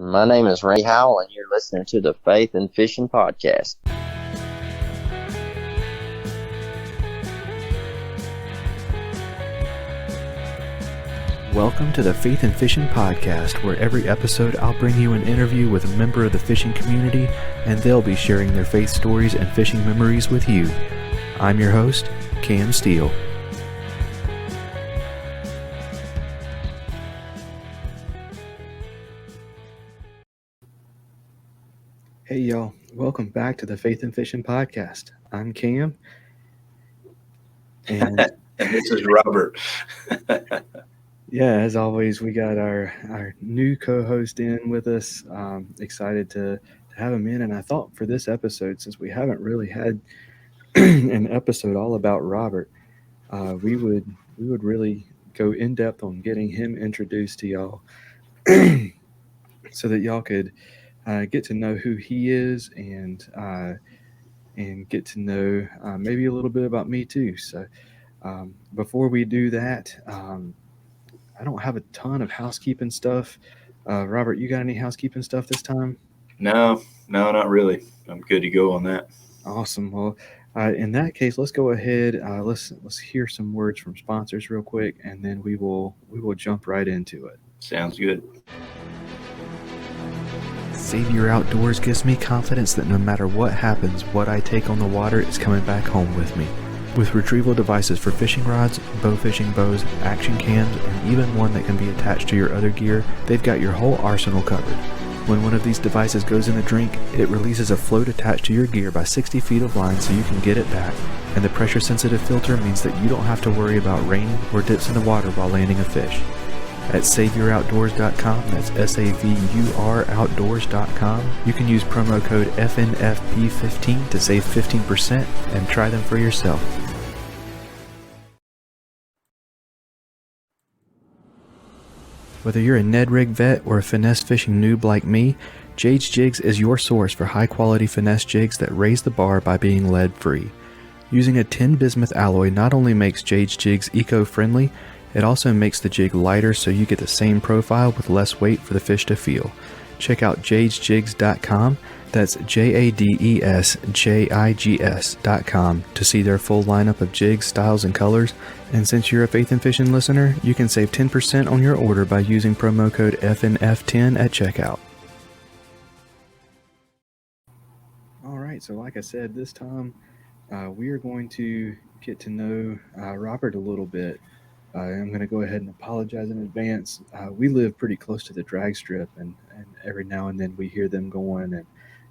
My name is Randy Howell, and you're listening to the Faith and Fishing Podcast. Welcome to the Faith and Fishing Podcast, where every episode I'll bring you an interview with a member of the fishing community, and they'll be sharing their faith stories and fishing memories with you. I'm your host, Cam Steele. Hey y'all, welcome back to the Faith and Fishing Podcast. I'm Cam. And this is Robert. Yeah, as always, we got our new co-host in with us. Excited to have him in. And I thought for this episode, since we haven't really had an episode all about Robert, we would really go in depth on getting him introduced to y'all, so that y'all could get to know who he is and get to know maybe a little bit about me too. So before we do that, I don't have a ton of housekeeping stuff. Robert, you got any housekeeping stuff this time? No, not really. I'm good to go on that. Awesome. Well, in that case, let's go ahead. Let's hear some words from sponsors real quick, and then we will jump right into it. Sounds good. Savior Outdoors gives me confidence that no matter what happens, what I take on the water is coming back home with me. With retrieval devices for fishing rods, bow fishing bows, action cams, and even one that can be attached to your other gear, they've got your whole arsenal covered. When one of these devices goes in a drink, it releases a float attached to your gear by 60 feet of line so you can get it back, and the pressure-sensitive filter means that you don't have to worry about rain or dips in the water while landing a fish. At SaviorOutdoors.com, that's SAVUR Outdoors.com, you can use promo code FNFP15 to save 15% and try them for yourself. Whether you're a Ned Rig vet or a finesse fishing noob like me, Jade's Jigs is your source for high-quality finesse jigs that raise the bar by being lead-free. Using a tin bismuth alloy not only makes Jade's Jigs eco-friendly, it also makes the jig lighter so you get the same profile with less weight for the fish to feel. Check out jadesjigs.com, that's JADESJIGS.com, to see their full lineup of jigs, styles, and colors. And since you're a Faith and Fishing listener, you can save 10% on your order by using promo code FNF10 at checkout. Alright, so like I said, this time we are going to get to know Robert a little bit. I'm going to go ahead and apologize in advance. We live pretty close to the drag strip, and every now and then we hear them going, and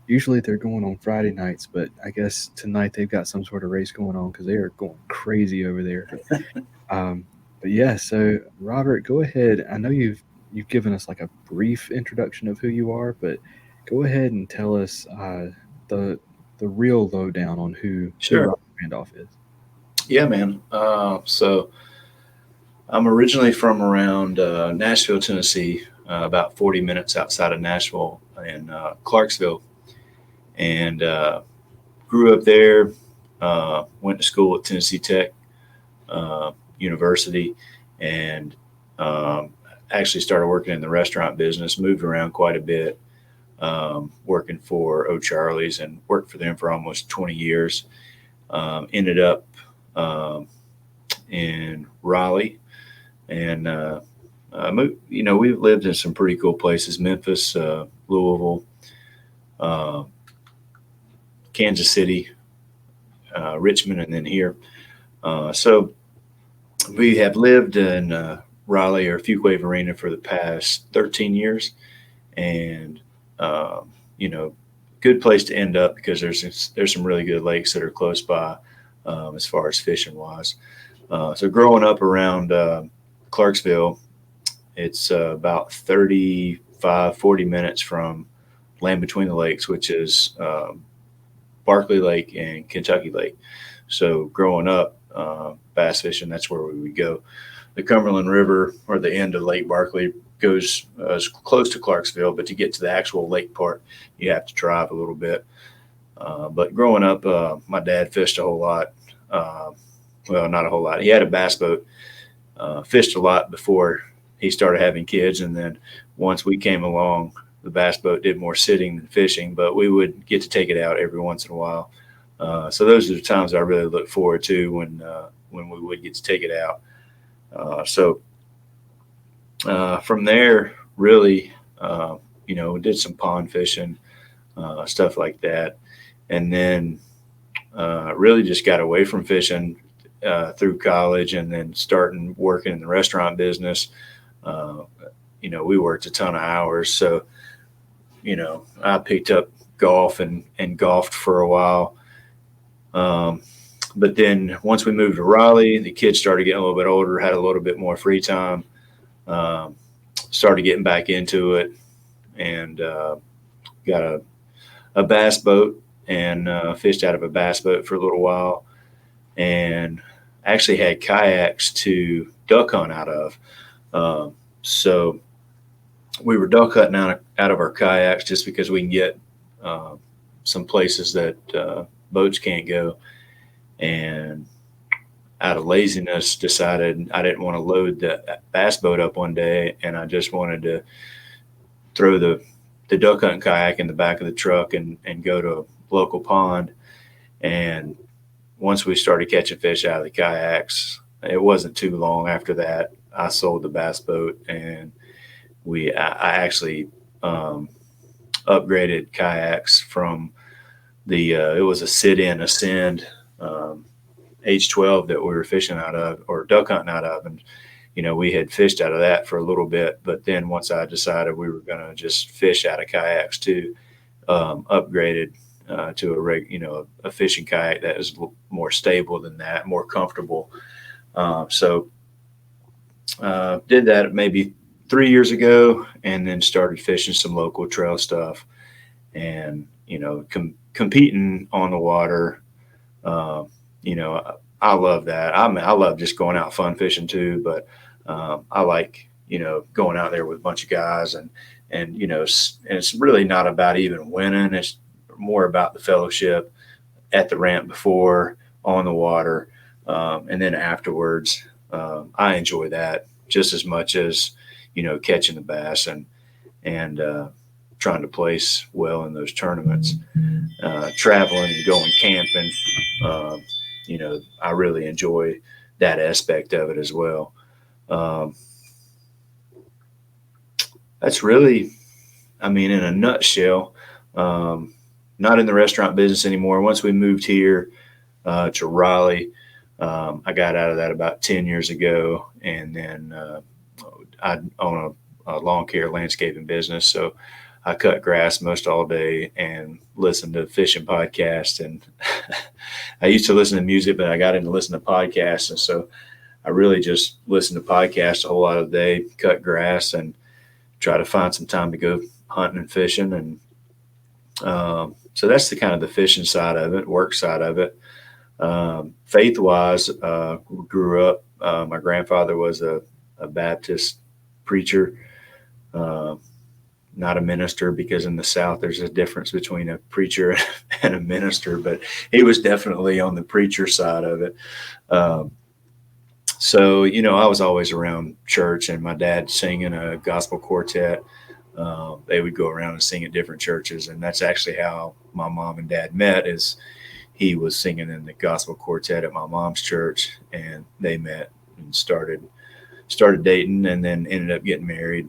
usually they're going on Friday nights, but I guess tonight they've got some sort of race going on because they are going crazy over there. But yeah, so Robert, go ahead. I know you've given us like a brief introduction of who you are, but go ahead and tell us the real lowdown on who Robert Randolph is. Yeah, man. So I'm originally from around Nashville, Tennessee, about 40 minutes outside of Nashville in Clarksville, and grew up there. Went to school at Tennessee Tech University, and actually started working in the restaurant business. Moved around quite a bit, working for O'Charley's, and worked for them for almost 20 years. Ended up in Raleigh. And, we've lived in some pretty cool places: Memphis, Louisville, Kansas City, Richmond, and then here. So we have lived in Raleigh or Fuquay Arena for the past 13 years. And, good place to end up because there's some really good lakes that are close by as far as fishing wise. So growing up around Clarksville, it's about 40 minutes from Land Between the Lakes, which is Barkley Lake and Kentucky Lake. So growing up, bass fishing, that's where we would go. The Cumberland River, or the end of Lake Barkley, goes as close to Clarksville, but to get to the actual lake part, you have to drive a little bit. But growing up, my dad fished a whole lot. Well, not a whole lot. He had a bass boat, fished a lot before he started having kids. And then once we came along, the bass boat did more sitting than fishing, but we would get to take it out every once in a while. So those are the times I really look forward to when we would get to take it out. From there, really, we did some pond fishing, stuff like that. And then really just got away from fishing through college, and then starting working in the restaurant business. We worked a ton of hours. So, I picked up golf and golfed for a while. But then once we moved to Raleigh, the kids started getting a little bit older, had a little bit more free time, started getting back into it, and got a bass boat, and fished out of a bass boat for a little while, and actually had kayaks to duck hunt out of. So we were duck hunting out of our kayaks just because we can get some places that boats can't go. And out of laziness, decided I didn't want to load the bass boat up one day, and I just wanted to throw the duck hunting kayak in the back of the truck and go to a local pond. And once we started catching fish out of the kayaks, it wasn't too long after that I sold the bass boat, and I actually upgraded kayaks from it was a sit-in Ascend H12 that we were fishing out of, or duck hunting out of. And, we had fished out of that for a little bit, but then once I decided we were going to just fish out of kayaks too, upgraded to a fishing kayak that was more stable than that, more comfortable. So did that maybe 3 years ago, and then started fishing some local trail stuff, and, competing on the water. I love that. I love just going out fun fishing too, but I like, going out there with a bunch of guys, and it's really not about even winning. It's more about the fellowship at the ramp before, on the water, and then afterwards. I enjoy that just as much as, catching the bass and trying to place well in those tournaments, traveling and going camping. I really enjoy that aspect of it as well. That's really, in a nutshell. Not in the restaurant business anymore. Once we moved here to Raleigh, I got out of that about 10 years ago, and then I own a lawn care landscaping business, so I cut grass most all day and listen to fishing podcasts. And I used to listen to music, but I got into listening to podcasts, and so I really just listen to podcasts a whole lot of the day, cut grass, and try to find some time to go hunting and fishing. And so that's the kind of the fishing side of it, work side of it. Faith-wise, grew up. My grandfather was a Baptist preacher, not a minister, because in the South there's a difference between a preacher and a minister, but he was definitely on the preacher side of it. So, I was always around church, and my dad singing a gospel quartet. They would go around and sing at different churches, and that's actually how my mom and dad met. Is he was singing in the gospel quartet at my mom's church, and they met and started dating, and then ended up getting married.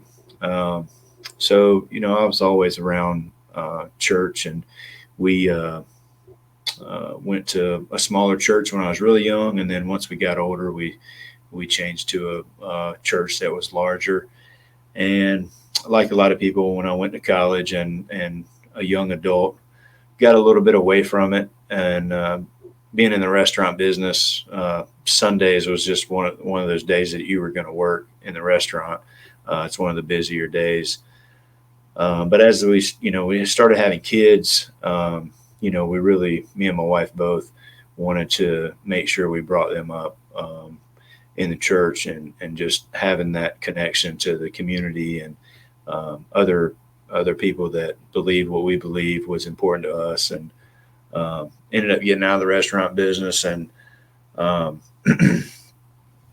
So, I was always around church, and we went to a smaller church when I was really young, and then once we got older, we changed to a church that was larger. And like a lot of people, when I went to college and a young adult, got a little bit away from it. And being in the restaurant business, Sundays was just one of those days that you were going to work in the restaurant. It's one of the busier days. But as we started having kids, me and my wife both wanted to make sure we brought them up in the church, and just having that connection to the community and other people that believed what we believed was important to us. And ended up getting out of the restaurant business, and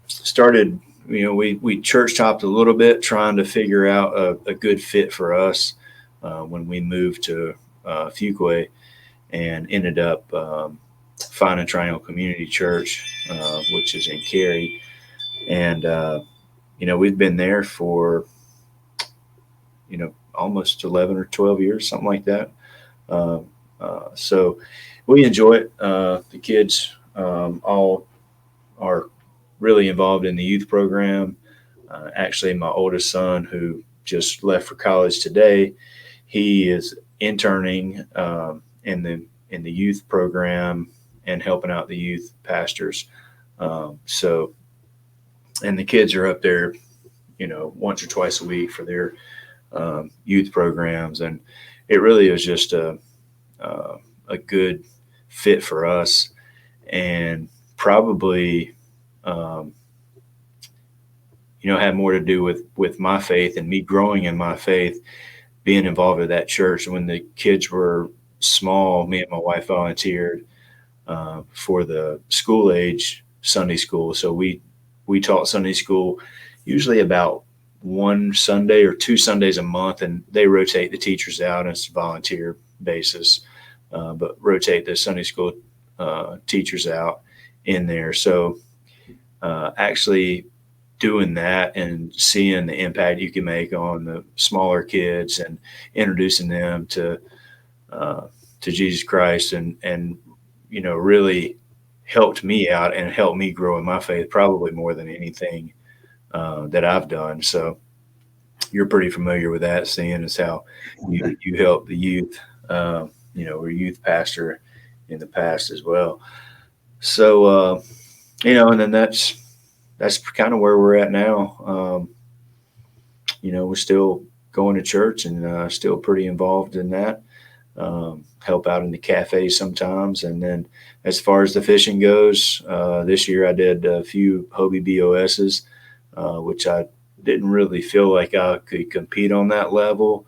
started, we church topped a little bit, trying to figure out a good fit for us. when we moved to Fuquay, and ended up finding Triangle Community Church, which is in Cary. And, we've been there for, almost 11 or 12 years, something like that. So we enjoy it. The kids all are really involved in the youth program. Actually, my oldest son, who just left for college today, he is interning in the youth program and helping out the youth pastors. And the kids are up there, once or twice a week for their youth programs, and it really is just a good fit for us, and probably had more to do with my faith and me growing in my faith, being involved with that church. When the kids were small, me and my wife volunteered for the school age Sunday school. So we taught Sunday school usually about one Sunday or two Sundays a month, and they rotate the teachers out, and it's a volunteer basis, but rotate the Sunday school teachers out in there. So actually doing that and seeing the impact you can make on the smaller kids and introducing them to Jesus Christ and really helped me out and helped me grow in my faith, probably more than anything that I've done. So you're pretty familiar with that, seeing as how you help the youth, we're youth pastor in the past as well. So, and then that's kind of where we're at now. We're still going to church and still pretty involved in that. Help out in the cafe sometimes. And then as far as the fishing goes, this year I did a few Hobie BOSs, which I didn't really feel like I could compete on that level.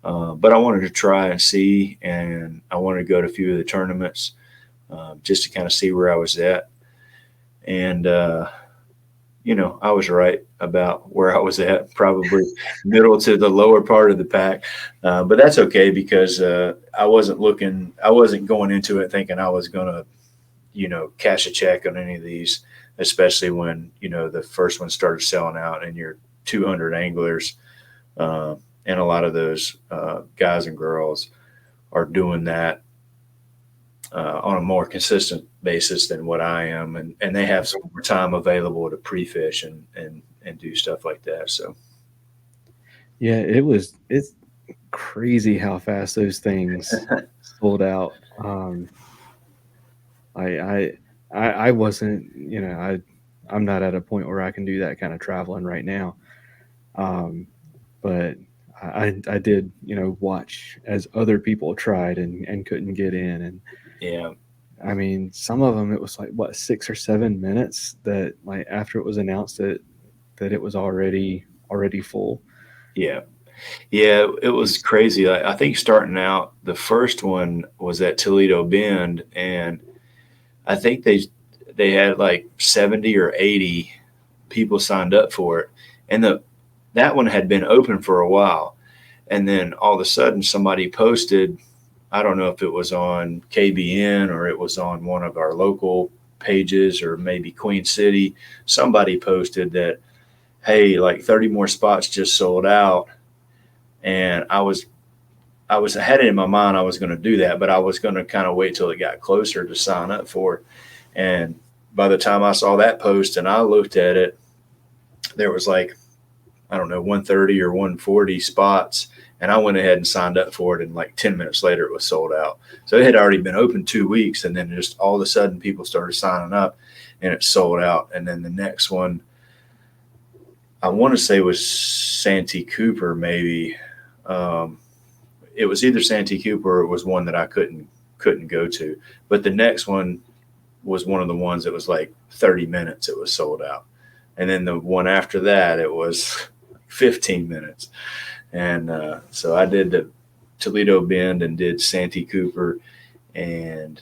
But I wanted to try and see, and I wanted to go to a few of the tournaments just to kind of see where I was at. And, I was right about where I was at, probably middle to the lower part of the pack. But that's okay, because I wasn't going into it thinking I was going to, cash a check on any of these, especially when, the first one started selling out and you're 200 anglers. And a lot of those guys and girls are doing that on a more consistent basis than what I am, and they have some more time available to pre-fish and do stuff like that. So yeah, it's crazy how fast those things sold out. I wasn't, I'm not at a point where I can do that kind of traveling right now. But I did, watch as other people tried and couldn't get in. And yeah, I mean, some of them, it was like, what, 6 or 7 minutes that, like, after it was announced that it was already full. Yeah, it was crazy. I think starting out, the first one was at Toledo Bend, and I think they had like 70 or 80 people signed up for it, and that one had been open for a while, and then all of a sudden somebody posted, I don't know if it was on KBN or it was on one of our local pages or maybe Queen City. Somebody posted that, hey, like 30 more spots just sold out. And I had it in my mind I was going to do that, but I was going to kind of wait till it got closer to sign up for it. And by the time I saw that post and I looked at it, there was like, I don't know, 130 or 140 spots. And I went ahead and signed up for it, and like 10 minutes later, it was sold out. So it had already been open 2 weeks, and then just all of a sudden, people started signing up, and it sold out. And then the next one, I want to say was Santee Cooper, maybe. It was either Santee Cooper or it was one that I couldn't go to. But the next one was one of the ones that was like 30 minutes. It was sold out. And then the one after that, it was 15 minutes. And so I did the Toledo Bend and did Santee Cooper. And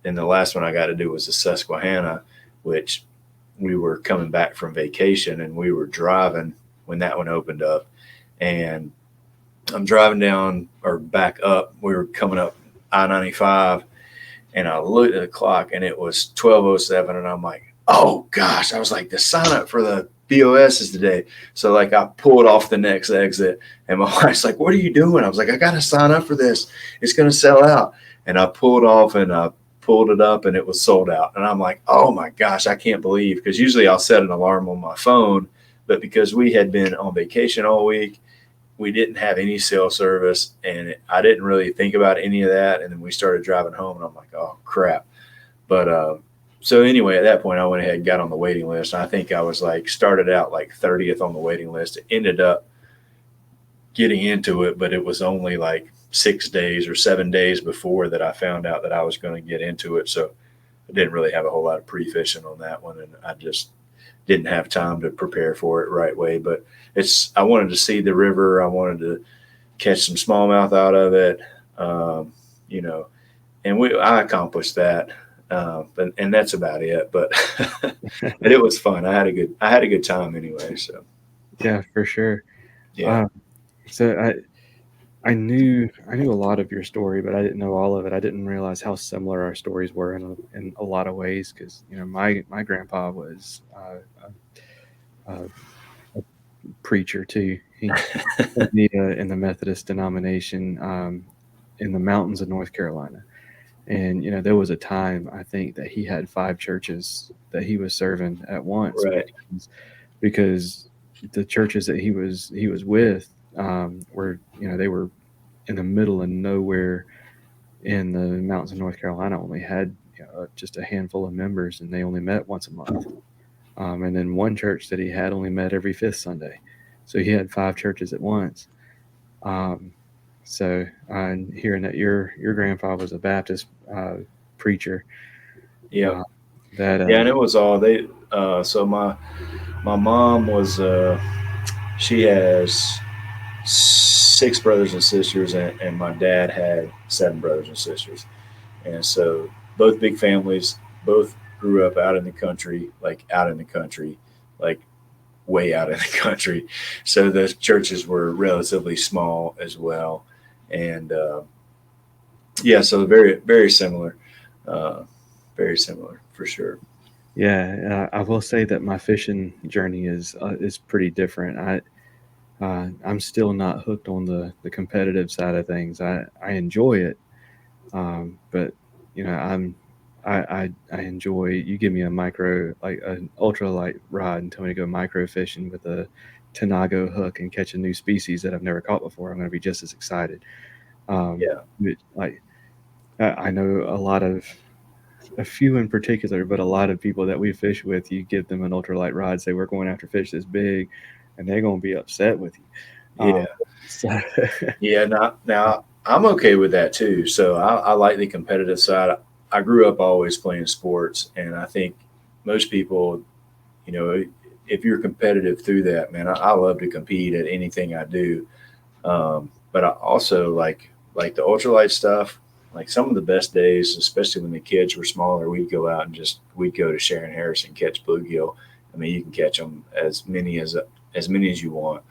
then the last one I got to do was the Susquehanna, which we were coming back from vacation and we were driving when that one opened up. And I'm driving down or back up. We were coming up I-95, and I looked at the clock, and it was 12:07, and I'm like, oh gosh! I was like, the sign up for the BOS is today. So like, I pulled off the next exit, and my wife's like, what are you doing? I was like, I got to sign up for this. It's going to sell out. And I pulled off, and I pulled it up, and it was sold out. And I'm like, oh my gosh, I can't believe, because usually I'll set an alarm on my phone, but because we had been on vacation all week, we didn't have any cell service, and I didn't really think about any of that. And then we started driving home, and I'm like, oh crap. But so anyway, at that point, I went ahead and got on the waiting list. I think I was like started out like 30th on the waiting list. It ended up getting into it, but it was only like 6 days or 7 days before that I found out that I was going to get into it. So I didn't really have a whole lot of pre-fishing on that one, and I just didn't have time to prepare for it right way. But I wanted to see the river. I wanted to catch some smallmouth out of it, you know, and I accomplished that. And that's about it. But but it was fun. I had a good time anyway. So Yeah, for sure. yeah, So I knew a lot of your story, but I didn't know all of it. I didn't realize how similar our stories were in a lot of ways. Because my grandpa was a preacher too. He in the Methodist denomination in the mountains of North Carolina. And there was a time, I think, that he had 5 churches that he was serving at once, right. because the churches that he was with were they were in the middle of nowhere in the mountains of North Carolina. Only had just a handful of members, and they only met once a month. And then one church that he had only met every 5th Sunday, so he had 5 churches at once. So hearing that your grandpa was a Baptist preacher, Yeah, that yeah, and it was all they. So my mom was she has 6 brothers and sisters, and my dad had 7 brothers and sisters, and so both big families, both grew up out in the country, like way out in the country. So the churches were relatively small as well, and yeah, so very similar, uh, very similar for sure. yeah, I will say that my fishing journey is pretty different. I'm still not hooked on the competitive side of things. I enjoy it, but I enjoy. You give me a micro, like an ultralight rod, and tell me to go micro fishing with a Tanago hook and catch a new species that I've never caught before. I'm going to be just as excited. Yeah, Like I know a few in particular, but a lot of people that we fish with, you give them an ultralight rod, say we're going after fish this big, and they're going to be upset with you. yeah, So, yeah. Now I'm okay with that too. So I like the competitive side. I grew up always playing sports, and I think most people, you know, if you're competitive through that, man, I love to compete at anything I do. But I also like the ultralight stuff. Like some of the best days, especially when the kids were smaller, we'd go to Sharon Harris and catch bluegill. I mean, you can catch them as many as you want,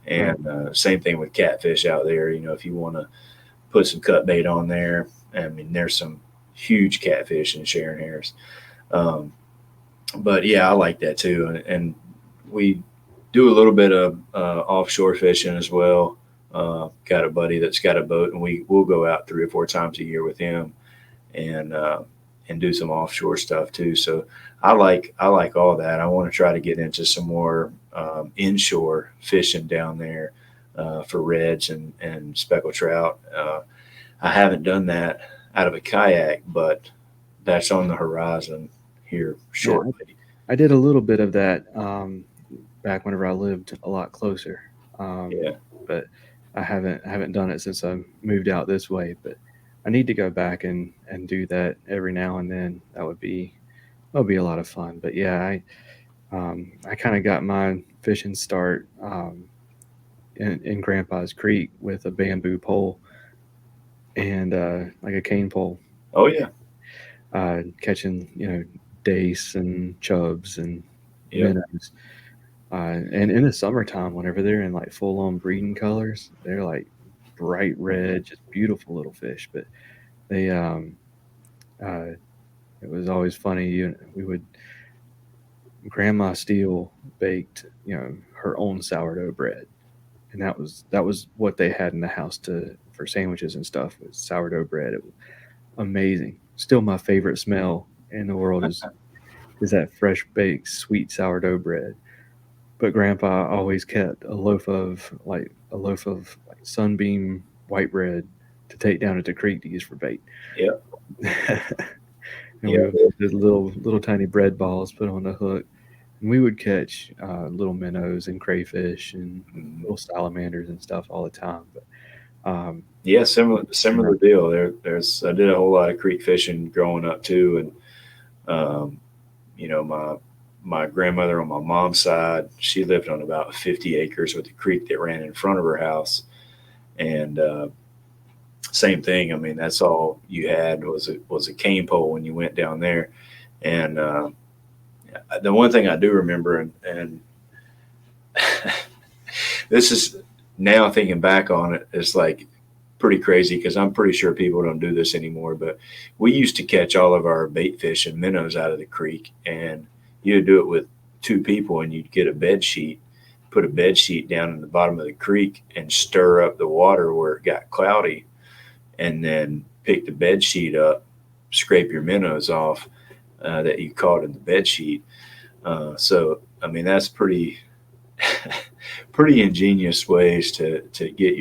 right. and same thing with catfish out there. You know, if you want to put some cut bait on there, I mean, there's some huge catfish in Sharon Harris. Um, but yeah, I like that too, and we do a little bit of offshore fishing as well. Got a buddy that's got a boat, and we'll go out 3 or 4 times a year with him, and do some offshore stuff too. So I like all that. I want to try to get into some more inshore fishing down there for reds and speckled trout. I haven't done that out of a kayak, but that's on the horizon here Yeah, shortly. I did a little bit of that back whenever I lived a lot closer, Yeah, but I haven't done it since I moved out this way. But I need to go back and do that every now and then. That would be a lot of fun. But yeah, I kind of got my fishing start in Grandpa's Creek with a bamboo pole and like a cane pole, oh yeah, catching dace and chubs and yep. minnows. And in the summertime, whenever they're in like full on breeding colors, they're like bright red, just beautiful little fish. But they, uh, it was always funny. We would Grandma Steele baked, her own sourdough bread, and that was what they had in the house to for sandwiches and stuff was sourdough bread. It was amazing. Still, my favorite smell in the world is that fresh baked sweet sourdough bread. But Grandpa always kept a loaf of sunbeam white bread to take down at the creek to use for bait. Yep. And we Yep. would put these little tiny bread balls put on the hook, and we would catch little minnows and crayfish and Mhm. little salamanders and stuff all the time. But Yeah, similar deal. There's I did a whole lot of creek fishing growing up too, and um, my grandmother on my mom's side, she lived on about 50 acres with a creek that ran in front of her house, and same thing. I mean, that's all you had was a cane pole when you went down there, and the one thing I do remember, and this is now thinking back on it, it's like pretty crazy because I'm pretty sure people don't do this anymore. But we used to catch all of our bait fish and minnows out of the creek, and you'd do it with two people, and you'd get a bed sheet, put a bed sheet down in the bottom of the creek, and stir up the water where it got cloudy, and then pick the bed sheet up, scrape your minnows off that you caught in the bed sheet. So I mean that's pretty ingenious ways to get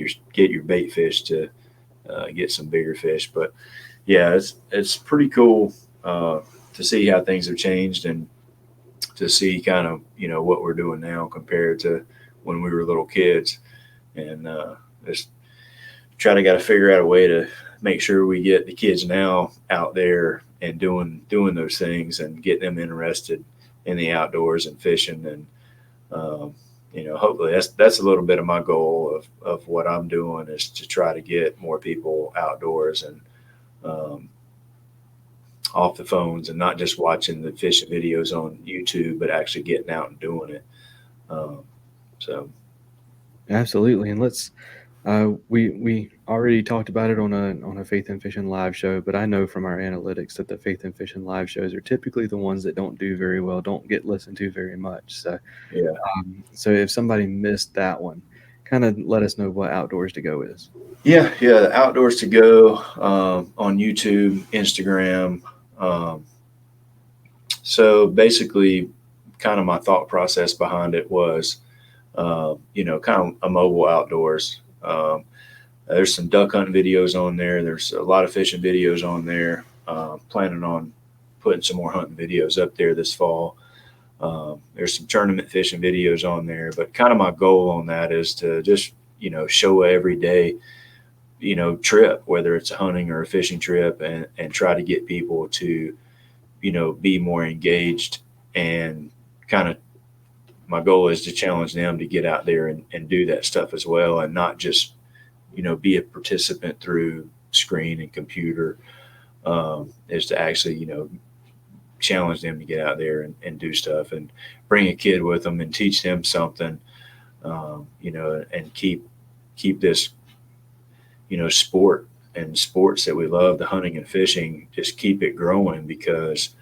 your bait fish to get some bigger fish. But yeah, it's pretty cool to see how things have changed and to see kind of what we're doing now compared to when we were little kids, and just got to figure out a way to make sure we get the kids now out there and doing those things and get them interested in the outdoors and fishing. And um, hopefully that's a little bit of my goal of what I'm doing is to try to get more people outdoors and um, off the phones and not just watching the fishing videos on YouTube, but actually getting out and doing it. Um, so absolutely, and we already talked about it on a Faith and Fishing live show, but I know from our analytics that the Faith and Fishing live shows are typically the ones that don't do very well, don't get listened to very much. yeah, So if somebody missed that one, kind of let us know what Outdoors to Go is. yeah, the outdoors to go on YouTube, Instagram. Um, so basically, kind of my thought process behind it was, kind of a mobile outdoors. There's some duck hunting videos on there. There's a lot of fishing videos on there. Planning on putting some more hunting videos up there this fall. There's some tournament fishing videos on there, but kind of my goal on that is to just show every day trip, whether it's a hunting or a fishing trip, and try to get people to be more engaged and kind of my goal is to challenge them to get out there and do that stuff as well and not just be a participant through screen and computer, is to actually challenge them to get out there and do stuff and bring a kid with them and teach them something, and keep this sport and sports that we love, the hunting and fishing, just keep it growing because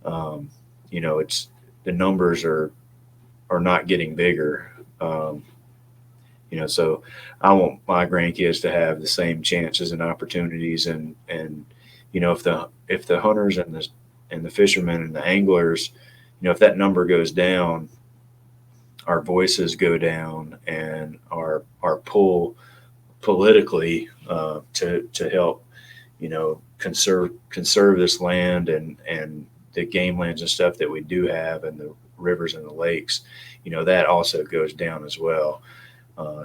um, it's the numbers are not getting bigger. So I want my grandkids to have the same chances and opportunities, and if the hunters and the fishermen and the anglers, if that number goes down, our voices go down, and our pull politically to help conserve this land and the game lands and stuff that we do have and the rivers and the lakes, that also goes down as well.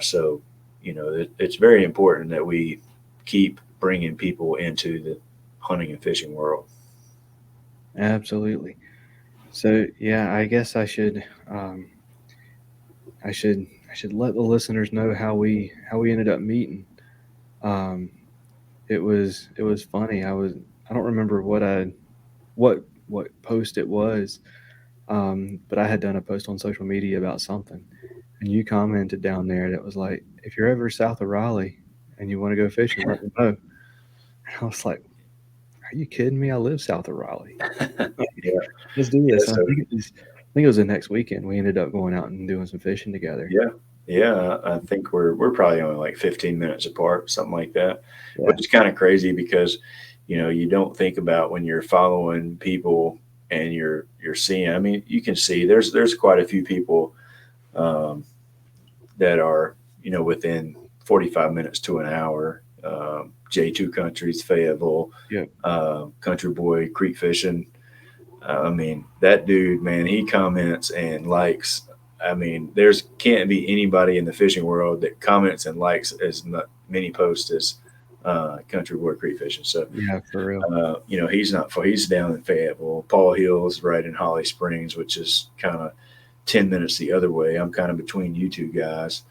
So it's very important that we keep bringing people into the hunting and fishing world. Absolutely. So yeah, I guess I should let the listeners know how we ended up meeting. Um, it was funny. I don't remember what post it was. but I had done a post on social media about something, and you commented down there that was like, if you're ever south of Raleigh and you want to go fishing, let me know. And I was like, are you kidding me? I live south of Raleigh. Yeah. Let's do Yeah. this. And So I think it was the next weekend we ended up going out and doing some fishing together. yeah. Yeah. I think we're probably only like 15 minutes apart, something like that, Yeah. which is kind of crazy because, you don't think about when you're following people and you're seeing. I mean, you can see there's quite a few people um, that are within 45 minutes to an hour. J2 Countries, Fayetteville, Yeah. Country Boy, Creek Fishing. I mean, that dude, man, he comments and likes. I mean, there's can't be anybody in the fishing world that comments and likes as many posts as Country Boy Creek Fishing. So, Yeah, for real. he's not far. He's down in Fayetteville. Paul Hill's right in Holly Springs, which is kind of 10 minutes the other way. I'm kind of between you two guys.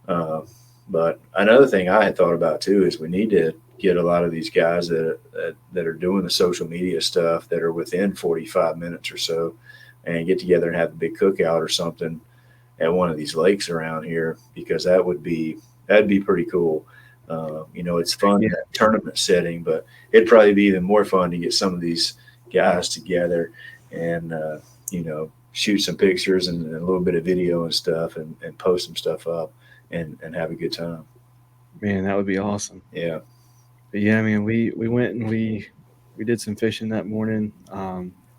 Uh, but another thing I had thought about too is we need to get a lot of these guys that are doing the social media stuff that are within 45 minutes or so, and get together and have a big cookout or something at one of these lakes around here, because that'd be pretty cool. It's fun Yeah. in that tournament setting, but it'd probably be even more fun to get some of these guys together and shoot some pictures and a little bit of video and stuff, and post some stuff up and have a good time. Man, that would be awesome. Yeah. But yeah, I mean, we went and we did some fishing that morning,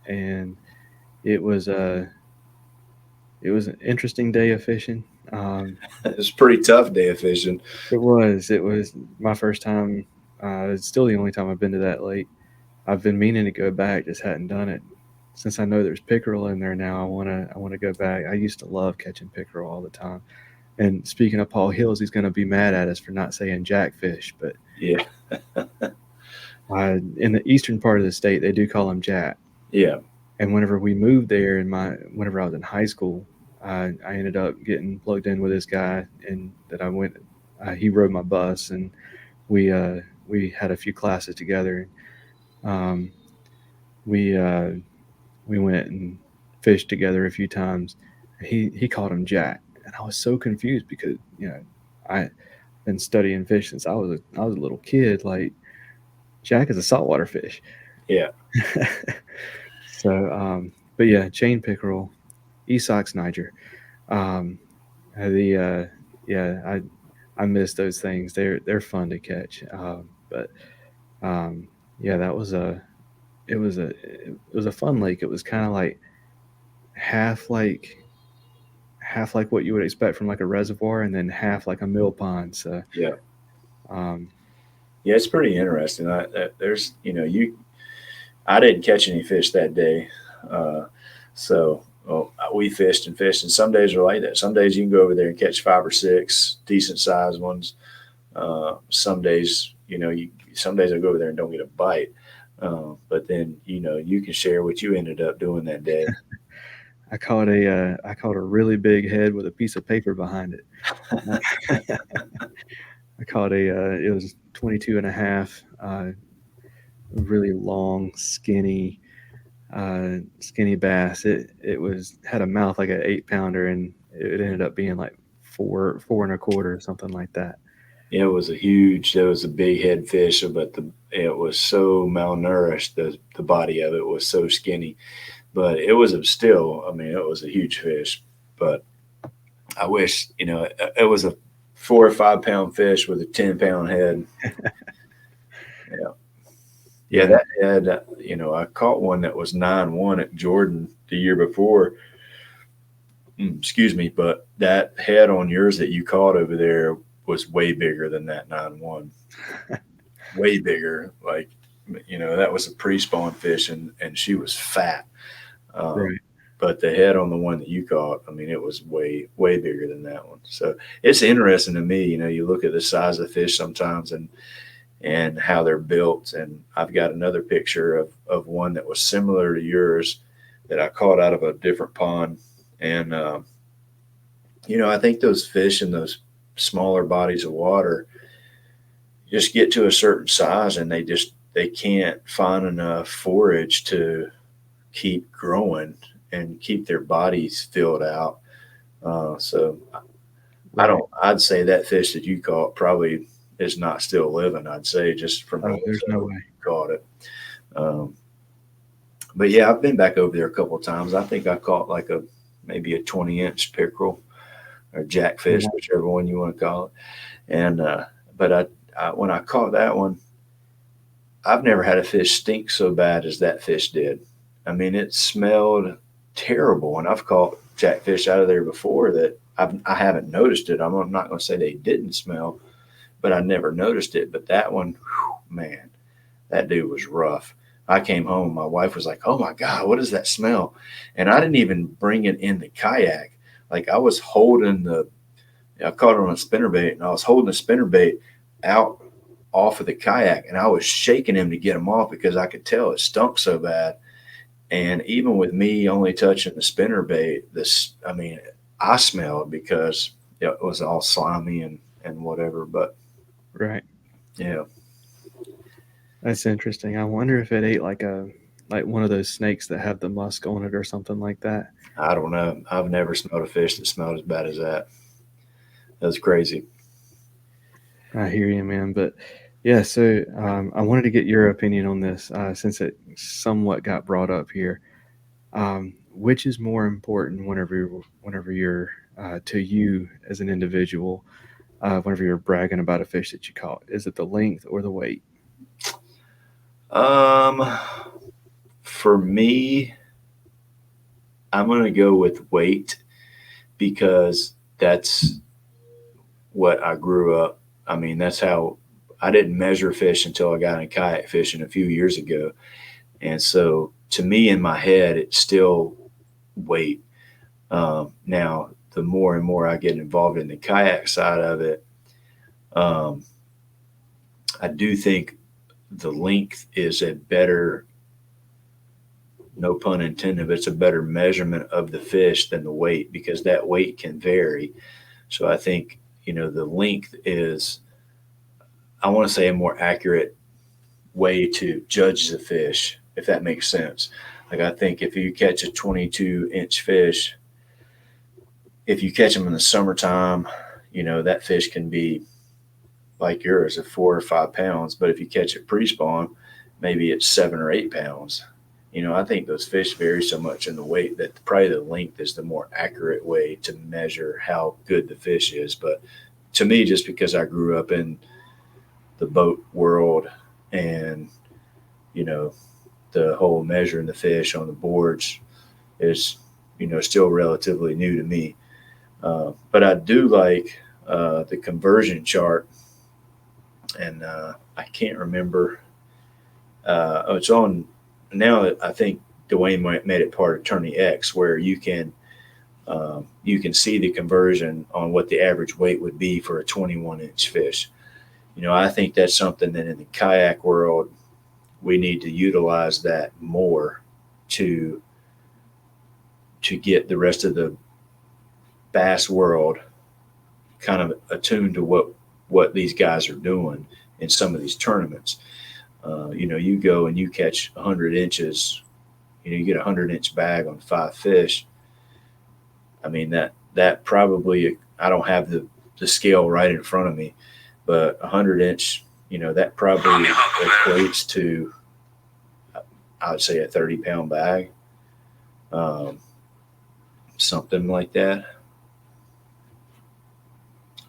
and it was it was an interesting day of fishing. It's a pretty tough day of fishing. It was my first time. It's still the only time I've been to that lake. I've been meaning to go back, just hadn't done it. Since I know there's pickerel in there now, I wanna go back. I used to love catching pickerel all the time. And speaking of Paul Hills, he's gonna be mad at us for not saying jackfish, but Yeah. in the eastern part of the state, they do call him jack. Yeah. And whenever we moved there, whenever I was in high school, I ended up getting plugged in with this guy, and that I went. He rode my bus, and we had a few classes together. Um, we uh, we went and fished together a few times. He called him Jack, and I was so confused because I been studying fish since I was a little kid. Like, Jack is a saltwater fish. Yeah. So, but yeah, chain pickerel, Esox Niger. Um, the yeah, I miss those things. They're fun to catch. But yeah, that was it was a fun lake. It was kind of like half like half like what you would expect from like a reservoir, and then half like a mill pond. So Yeah. um, Yeah. It's pretty interesting. I didn't catch any fish that day. So well, we fished and fished, and some days are like that. Some days you can go over there and catch 5 or 6 decent sized ones. Some days, some days I go over there and don't get a bite. But then, you can share what you ended up doing that day. I caught a really big head with a piece of paper behind it. I caught it was 22 and a half, really long, skinny bass. It had a mouth like an 8 pounder, and it ended up being like four and a quarter, something like that. It was a big head fish, but it was so malnourished. The body of it was so skinny, but it was still, I mean, it was a huge fish. But I wish, it was a 4 or 5 pound fish with a 10 pound head. Yeah. Yeah, that had, I caught one that was 9-1 at Jordan the year before. Excuse me, but that head on yours that you caught over there was way bigger than that 9-1. Way bigger. Like, that was a pre-spawn fish, and she was fat. Right. But the head on the one that you caught, I mean, it was way, way bigger than that one. So it's interesting to me. You look at the size of fish sometimes, and how they're built. And I've got another picture of one that was similar to yours that I caught out of a different pond. And, I think those fish in those smaller bodies of water just get to a certain size, and they can't find enough forage to keep growing. and keep their bodies filled out. So Right. I'd say that fish that you caught probably is not still living. I'd say just from the Oh, there's looks no of it, way. you caught it. Um, but yeah, I've been back over there a couple of times. I think I caught like maybe a 20-inch pickerel or Oh, jackfish, wow. whichever one you want to call it. And but when I caught that one, I've never had a fish stink so bad as that fish did. I mean, it smelled terrible, and I've caught jackfish out of there before that I haven't noticed it. I'm not going to say they didn't smell, but I never noticed it. But that one, whew, man, that dude was rough. I came home, my wife was like, "Oh my God, what is that smell?" And I didn't even bring it in the kayak. Like I was holding I caught it on a spinnerbait, and I was holding the spinnerbait out off of the kayak, and I was shaking him to get him off because I could tell it stunk so bad. And even with me only touching the spinnerbait, I mean, I smelled because it was all slimy and whatever. But Right. yeah, That's interesting. I wonder if it ate like one of those snakes that have the musk on it or something like that. I don't know. I've never smelled a fish that smelled as bad as that. That was crazy. I hear you, man. But yeah, so I wanted to get your opinion on this since it somewhat got brought up here. Which is more important whenever you're to you as an individual, whenever you're bragging about a fish that you caught? Is it the length or the weight? Um, for me, I'm gonna go with weight because that's what I grew up. I mean, that's how I didn't measure fish until I got in kayak fishing a few years ago. And so to me, in my head, it's still weight. Now, the more and more I get involved in the kayak side of it, um, I do think the length is a better, no pun intended, but it's a better measurement of the fish than the weight because that weight can vary. So I think, the length is, I want to say, a more accurate way to judge the fish, if that makes sense. Like I think if you catch a 22-inch fish, if you catch them in the summertime, that fish can be like yours at 4 or 5 pounds. But if you catch it pre-spawn, maybe it's 7 or 8 pounds. I think those fish vary so much in the weight that probably the length is the more accurate way to measure how good the fish is. But to me, just because I grew up in the boat world and, you know, the whole measuring the fish on the boards is, still relatively new to me. But I do like the conversion chart, and I can't remember. It's on now. I think Dwayne made it part of Tourney X, where you can see the conversion on what the average weight would be for a 21-inch fish. I think that's something that in the kayak world we need to utilize that more to get the rest of the bass world kind of attuned to what these guys are doing in some of these tournaments. You go and you catch 100 inches, you get a 100-inch bag on 5 fish. I mean, that probably, I don't have the scale right in front of me, but 100-inch, that probably equates to, I would say, a 30-pound bag, um, something like that.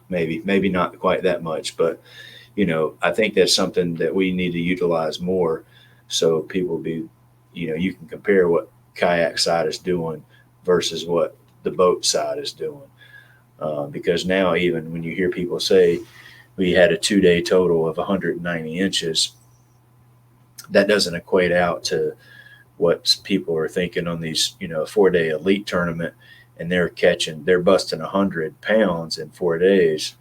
Maybe not quite that much, but I think that's something that we need to utilize more, so people be, you can compare what kayak side is doing versus what the boat side is doing. Because now, even when you hear people say we had a 2-day total of 190 inches, that doesn't equate out to what people are thinking on these, 4-day elite tournament, and they're busting 100 pounds in 4 days.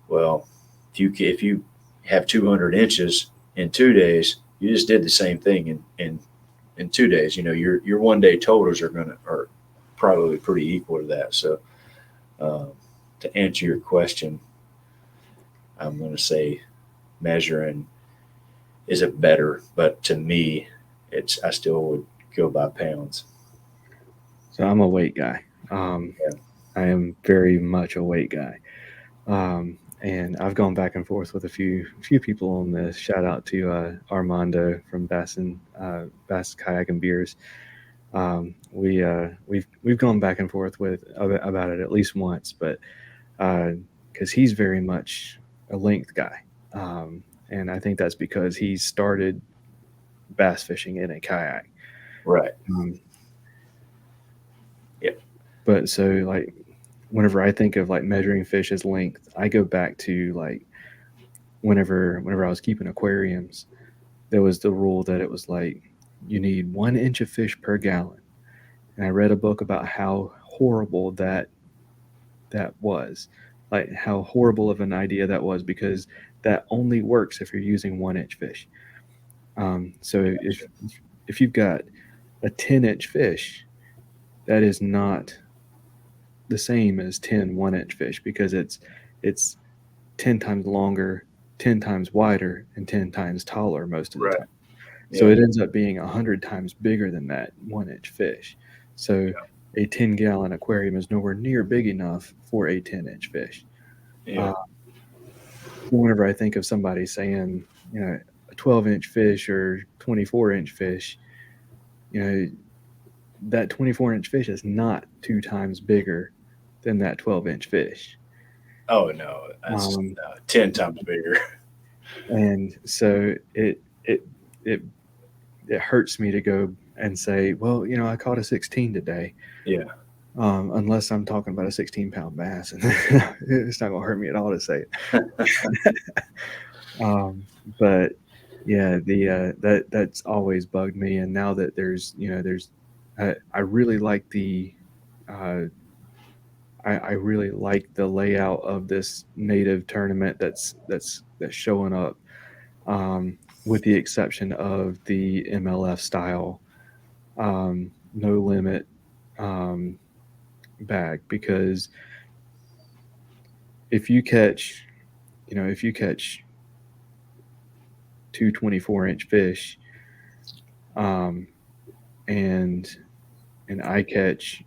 Well, if you have 200 inches in 2 days, you just did the same thing in 2 days. Your 1-day totals are probably pretty equal to that. So uh, to answer your question, I'm going to say measuring is it better, but to me, I still would go by pounds. So I'm a weight guy. Yeah. I am very much a weight guy. And I've gone back and forth with a few people on this. Shout out to Armando from Bass Kayak and Beers. We've gone back and forth with about it at least once, but because he's very much a length guy, and I think that's because he started bass fishing in a kayak. Right. Yep. But so like whenever I think of like measuring fish's length, I go back to like whenever I was keeping aquariums, there was the rule that it was like you need 1 inch of fish per gallon. And I read a book about how horrible that was, like how horrible of an idea that was, because that only works if you're using 1 inch fish. So if you've got a 10-inch fish, that is not the same as 10 1-inch fish, because it's 10 times longer, 10 times wider, and 10 times taller most of the time. So it ends up being 100 times bigger than that 1-inch fish. So a 10-gallon aquarium is nowhere near big enough for a 10-inch fish. Whenever I think of somebody saying, a 12-inch fish or 24-inch fish, that 24-inch fish is not 2 times bigger than that 12-inch fish. Oh no, that's 10 times bigger. And so it hurts me to go and say, well, I caught a 16 today. Yeah. Unless I'm talking about a 16-pound bass, and it's not gonna hurt me at all to say it. But yeah, that's always bugged me. And now that there's I really like I really like the layout of this native tournament that's showing up, with the exception of the MLF style no limit bag, because if you catch 2 24-inch fish, and I catch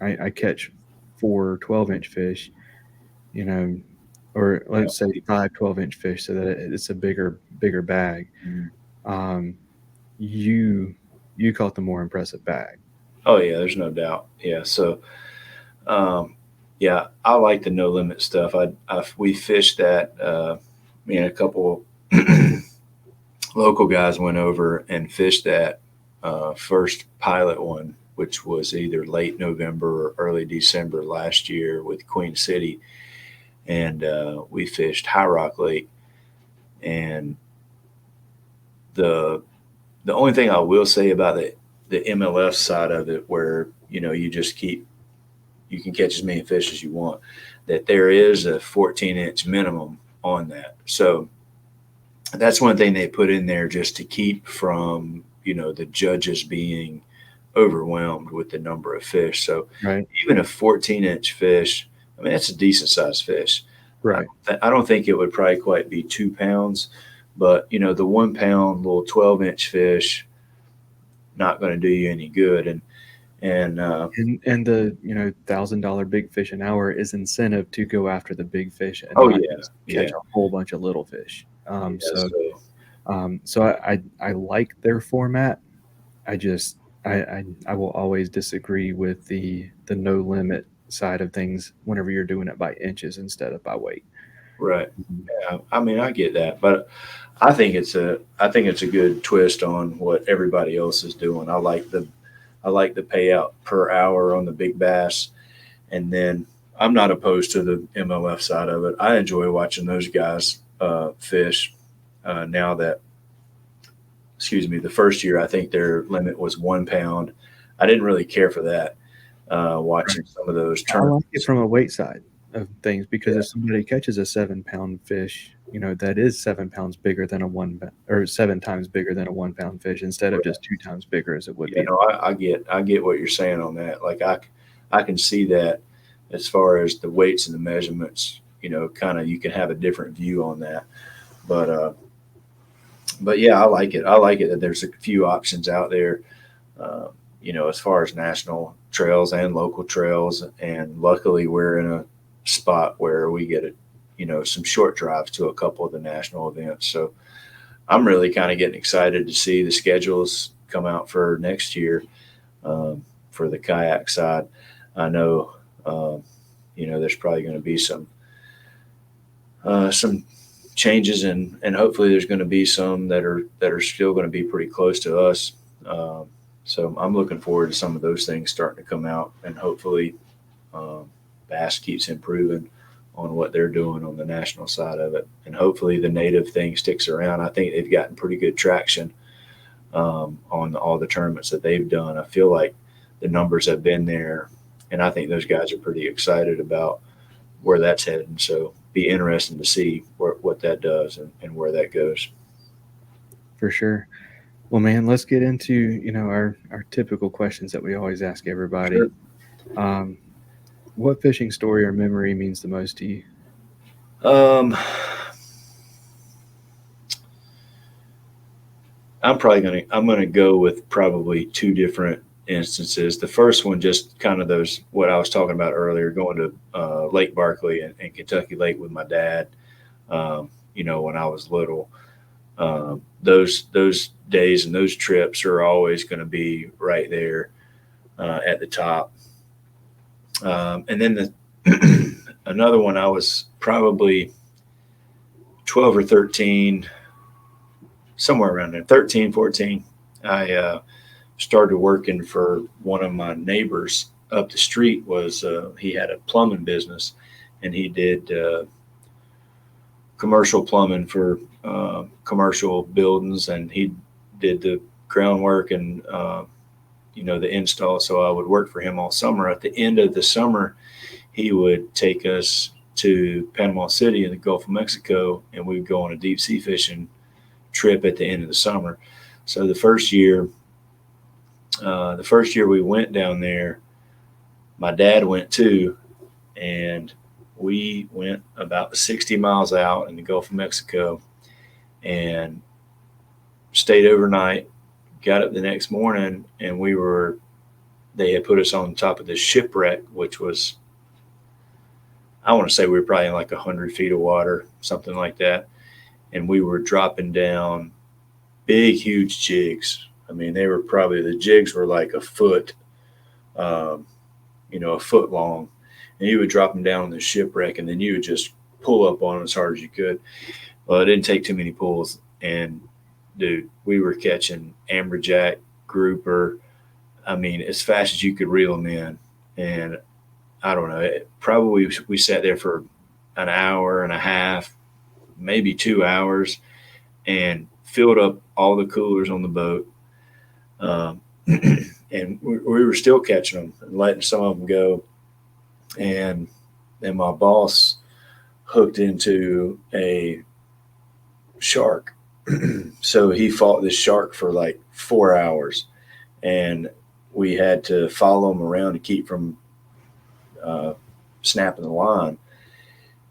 I catch 4 12-inch fish, or let's say 5 12-inch fish, so that it's a bigger bag. You caught the more impressive bag. Oh yeah, there's no doubt. Yeah, so yeah, I like the no limit stuff. We fished that. Me and a couple local guys went over and fished that first pilot one, which was either late November or early December last year with Queen City, and we fished High Rock Lake. And the only thing I will say about the MLF side of it, where you can catch as many fish as you want, that there is a 14-inch minimum on that. So that's one thing they put in there just to keep from the judges being overwhelmed with the number of fish. So even a 14-inch fish, I mean, that's a decent sized fish. Right. I don't think it would probably quite be 2 pounds, but the 1 pound little 12-inch fish, not going to do you any good. And the $1,000 big fish an hour is incentive to go after the big fish and catch a whole bunch of little fish. So I like their format. I will always disagree with the no limit side of things whenever you're doing it by inches instead of by weight. Right. Yeah. I mean, I get that, but I think it's a good twist on what everybody else is doing. I like the payout per hour on the big bass, and then I'm not opposed to the MLF side of it. I enjoy watching those guys fish. Now that, the first year I think their limit was 1 pound. I didn't really care for that. Watching some of those tournaments. I like it from a weight side of things, because if somebody catches a 7-pound fish, that is 7 pounds bigger than or 7 times bigger than a 1 pound fish, instead of just 2 times bigger as it would be. I get what you're saying on that. Like I can see that as far as the weights and the measurements, kind of you can have a different view on that. But yeah, I like it. I like it that there's a few options out there. as far as national trails and local trails. And luckily, we're in a spot where we get some short drives to a couple of the national events. So I'm really kind of getting excited to see the schedules come out for next year for the kayak side. I know, there's probably going to be some changes, and hopefully there's going to be some that are still going to be pretty close to us. So I'm looking forward to some of those things starting to come out, and hopefully Bass keeps improving on what they're doing on the national side of it, and hopefully the native thing sticks around. I think they've gotten pretty good traction on all the tournaments that they've done. I feel like the numbers have been there, and I think those guys are pretty excited about where that's heading. So be interesting to see what that does and where that goes. For sure. Well, man, let's get into our typical questions that we always ask everybody. Sure. What fishing story or memory means the most to you? I'm gonna go with probably two different instances. The first one, just kind of what I was talking about earlier, going to Lake Barkley and Kentucky Lake with my dad. When I was little, those days and those trips are always going to be right there at the top. And then another one, I was probably 12 or 13, somewhere around there, 13, 14. I started working for one of my neighbors up the street. He had a plumbing business, and he did commercial plumbing for commercial buildings, and he did the groundwork and the install. So I would work for him all summer. At the end of the summer, he would take us to Panama City in the Gulf of Mexico, and we'd go on a deep sea fishing trip at the end of the summer. So the first year we went down there, my dad went too, and we went about 60 miles out in the Gulf of Mexico and stayed overnight. Got up the next morning, and they had put us on top of this shipwreck, which was, I want to say we were probably in like 100 feet of water, something like that. And we were dropping down big, huge jigs. I mean, the jigs were like a foot, a foot long. And you would drop them down on the shipwreck, and then you would just pull up on them as hard as you could. Well, it didn't take too many pulls. And, dude, we were catching amberjack, grouper, I mean, as fast as you could reel them in. And I don't know, probably we sat there for an hour and a half, maybe 2 hours, and filled up all the coolers on the boat. And we were still catching them and letting some of them go. And then my boss hooked into a shark. So he fought this shark for like 4 hours, and we had to follow him around to keep from snapping the line.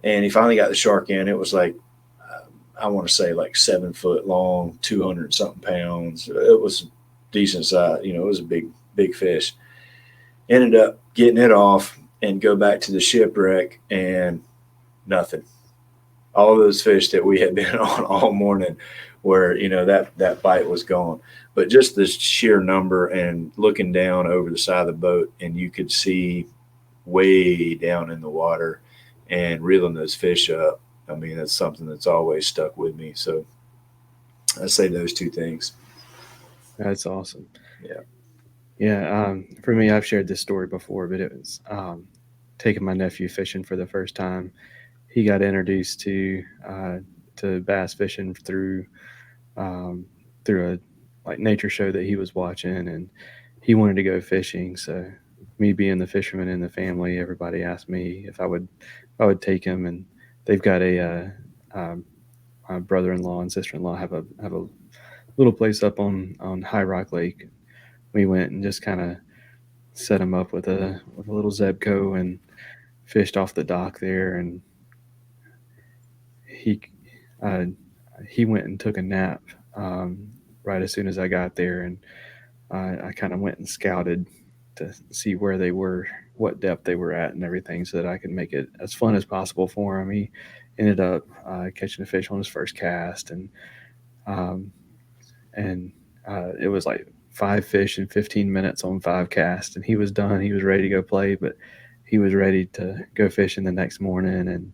And he finally got the shark in. It was like, I want to say like 7 foot long, 200 something pounds. It was decent size. It was a big fish. Ended up getting it off and go back to the shipwreck, and nothing. All those fish that we had been on all morning where, that bite was gone. But just the sheer number, and looking down over the side of the boat, and you could see way down in the water and reeling those fish up. I mean, that's something that's always stuck with me. So I'd say those two things. That's awesome. Yeah. Yeah. For me, I've shared this story before, but it was taking my nephew fishing for the first time. He got introduced to bass fishing through a like nature show that he was watching, and he wanted to go fishing. So me being the fisherman in the family, everybody asked me if I would take him. And they've got my brother-in-law and sister-in-law have a little place up on High Rock Lake. We went and just kind of set him up with a little Zebco and fished off the dock there. And he went and took a nap right as soon as I got there, and I kind of went and scouted to see where they were, what depth they were at, and everything, so that I could make it as fun as possible for him. He ended up catching a fish on his first cast, um, and it was like 5 fish in 15 minutes on 5 casts, and he was done. He was ready to go play, but he was ready to go fishing the next morning, and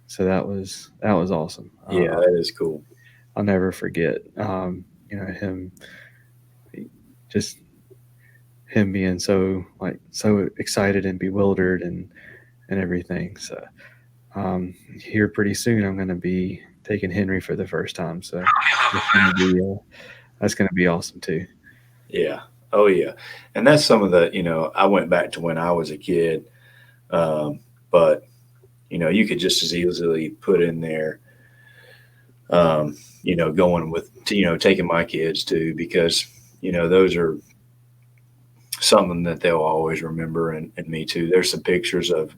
so that was awesome. Yeah, that is cool. I'll never forget, him, just him being so excited and bewildered and everything. So here pretty soon, I'm going to be taking Henry for the first time. So that's going to be awesome too. Yeah. Oh yeah. And that's some of the, I went back to when I was a kid, but you could just as easily put in there, going with, taking my kids too, because, those are something that they'll always remember. And me too. There's some pictures of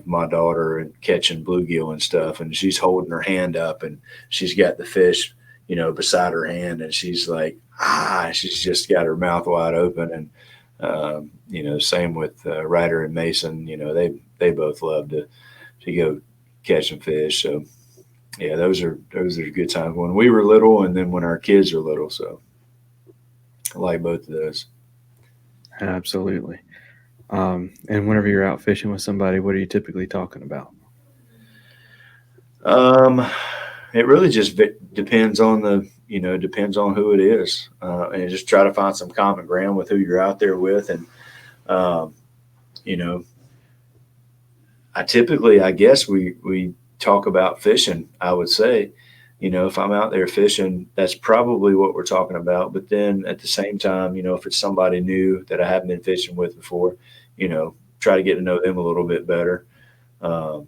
my daughter and catching bluegill and stuff. And she's holding her hand up and she's got the fish, beside her hand. And she's like, she's just got her mouth wide open. And, same with Ryder and Mason, they both love to go catch some fish. So yeah, those are good times when we were little and then when our kids are little. So I like both of those. Absolutely. And whenever you're out fishing with somebody, what are you typically talking about? It really just depends on depends on who it is. And just try to find some common ground with who you're out there with. And, I guess we talk about fishing, I would say. If I'm out there fishing, that's probably what we're talking about. But then at the same time, if it's somebody new that I haven't been fishing with before, try to get to know them a little bit better. And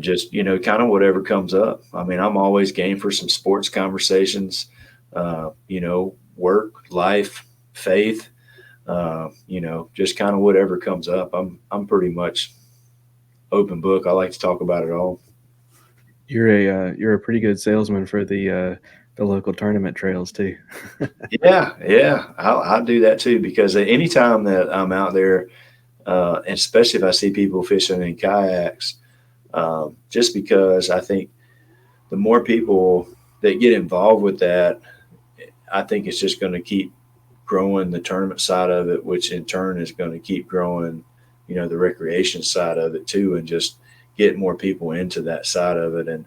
just, kind of whatever comes up. I mean, I'm always game for some sports conversations, work, life, faith, just kind of whatever comes up. I'm pretty much open book. I like to talk about it all. You're a pretty good salesman for the local tournament trails too. Yeah. I'll do that too, because anytime that I'm out there, and especially if I see people fishing in kayaks, just because I think the more people that get involved with that, I think it's just going to keep growing the tournament side of it, which in turn is going to keep growing, the recreation side of it too, and just get more people into that side of it. And,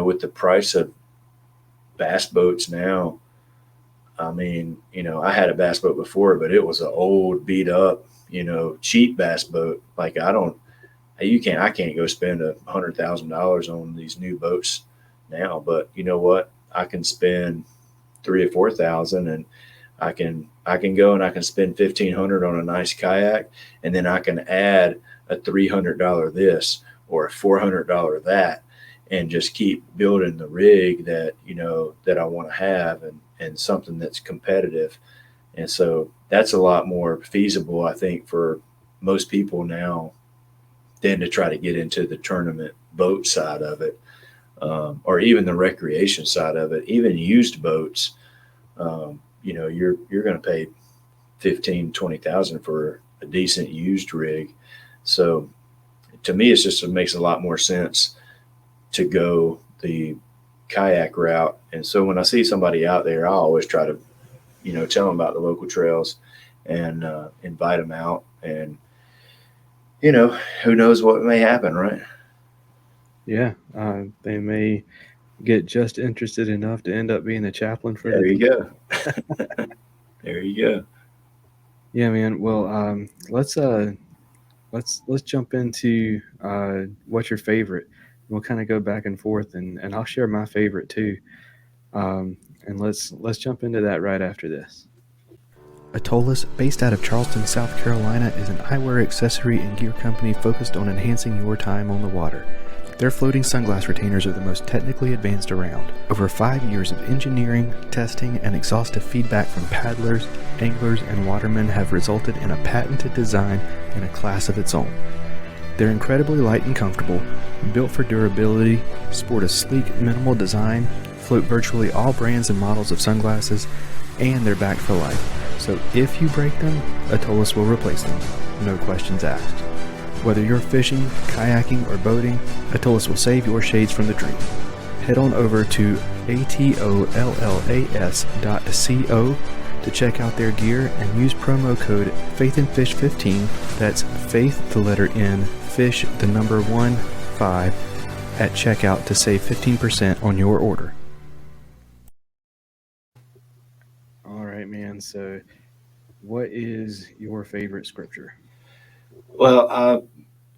with the price of bass boats now, I mean, I had a bass boat before, but it was an old beat up, cheap bass boat. Like I can't go spend $100,000 on these new boats now, but you know what? I can spend $3,000 or $4,000, and I can go and I can spend $1,500 on a nice kayak, and then I can add a $300 this or a $400 that, and just keep building the rig that that I want to have, and something that's competitive. And so that's a lot more feasible, I think, for most people now than to try to get into the tournament boat side of it, or even the recreation side of it. Even used boats, you're going to pay $15,000-$20,000 for a decent used rig. So to me, it makes a lot more sense to go the kayak route. And so when I see somebody out there, I always try to, tell them about the local trails and invite them out. And, who knows what may happen, right? Yeah. They may get just interested enough to end up being the chaplain for There you go. There you go. Yeah, man. Well, let's jump into what's your favorite. We'll kind of go back and forth, and I'll share my favorite too. And let's jump into that right after this. Atollas, based out of Charleston, South Carolina, is an eyewear accessory and gear company focused on enhancing your time on the water. Their floating sunglass retainers are the most technically advanced around. Over 5 years of engineering, testing, and exhaustive feedback from paddlers, anglers, and watermen have resulted in a patented design in a class of its own. They're incredibly light and comfortable, built for durability, sport a sleek, minimal design, float virtually all brands and models of sunglasses, and they're backed for life. So if you break them, Atollas will replace them. No questions asked. Whether you're fishing, kayaking, or boating, Atollas will save your shades from the dream. Head on over to atollas.co to check out their gear and use promo code faithnfish15. That's faith, the letter N, fish, the number 1, 5, at checkout to save 15% on your order. All right, man. So what is your favorite scripture? Well, I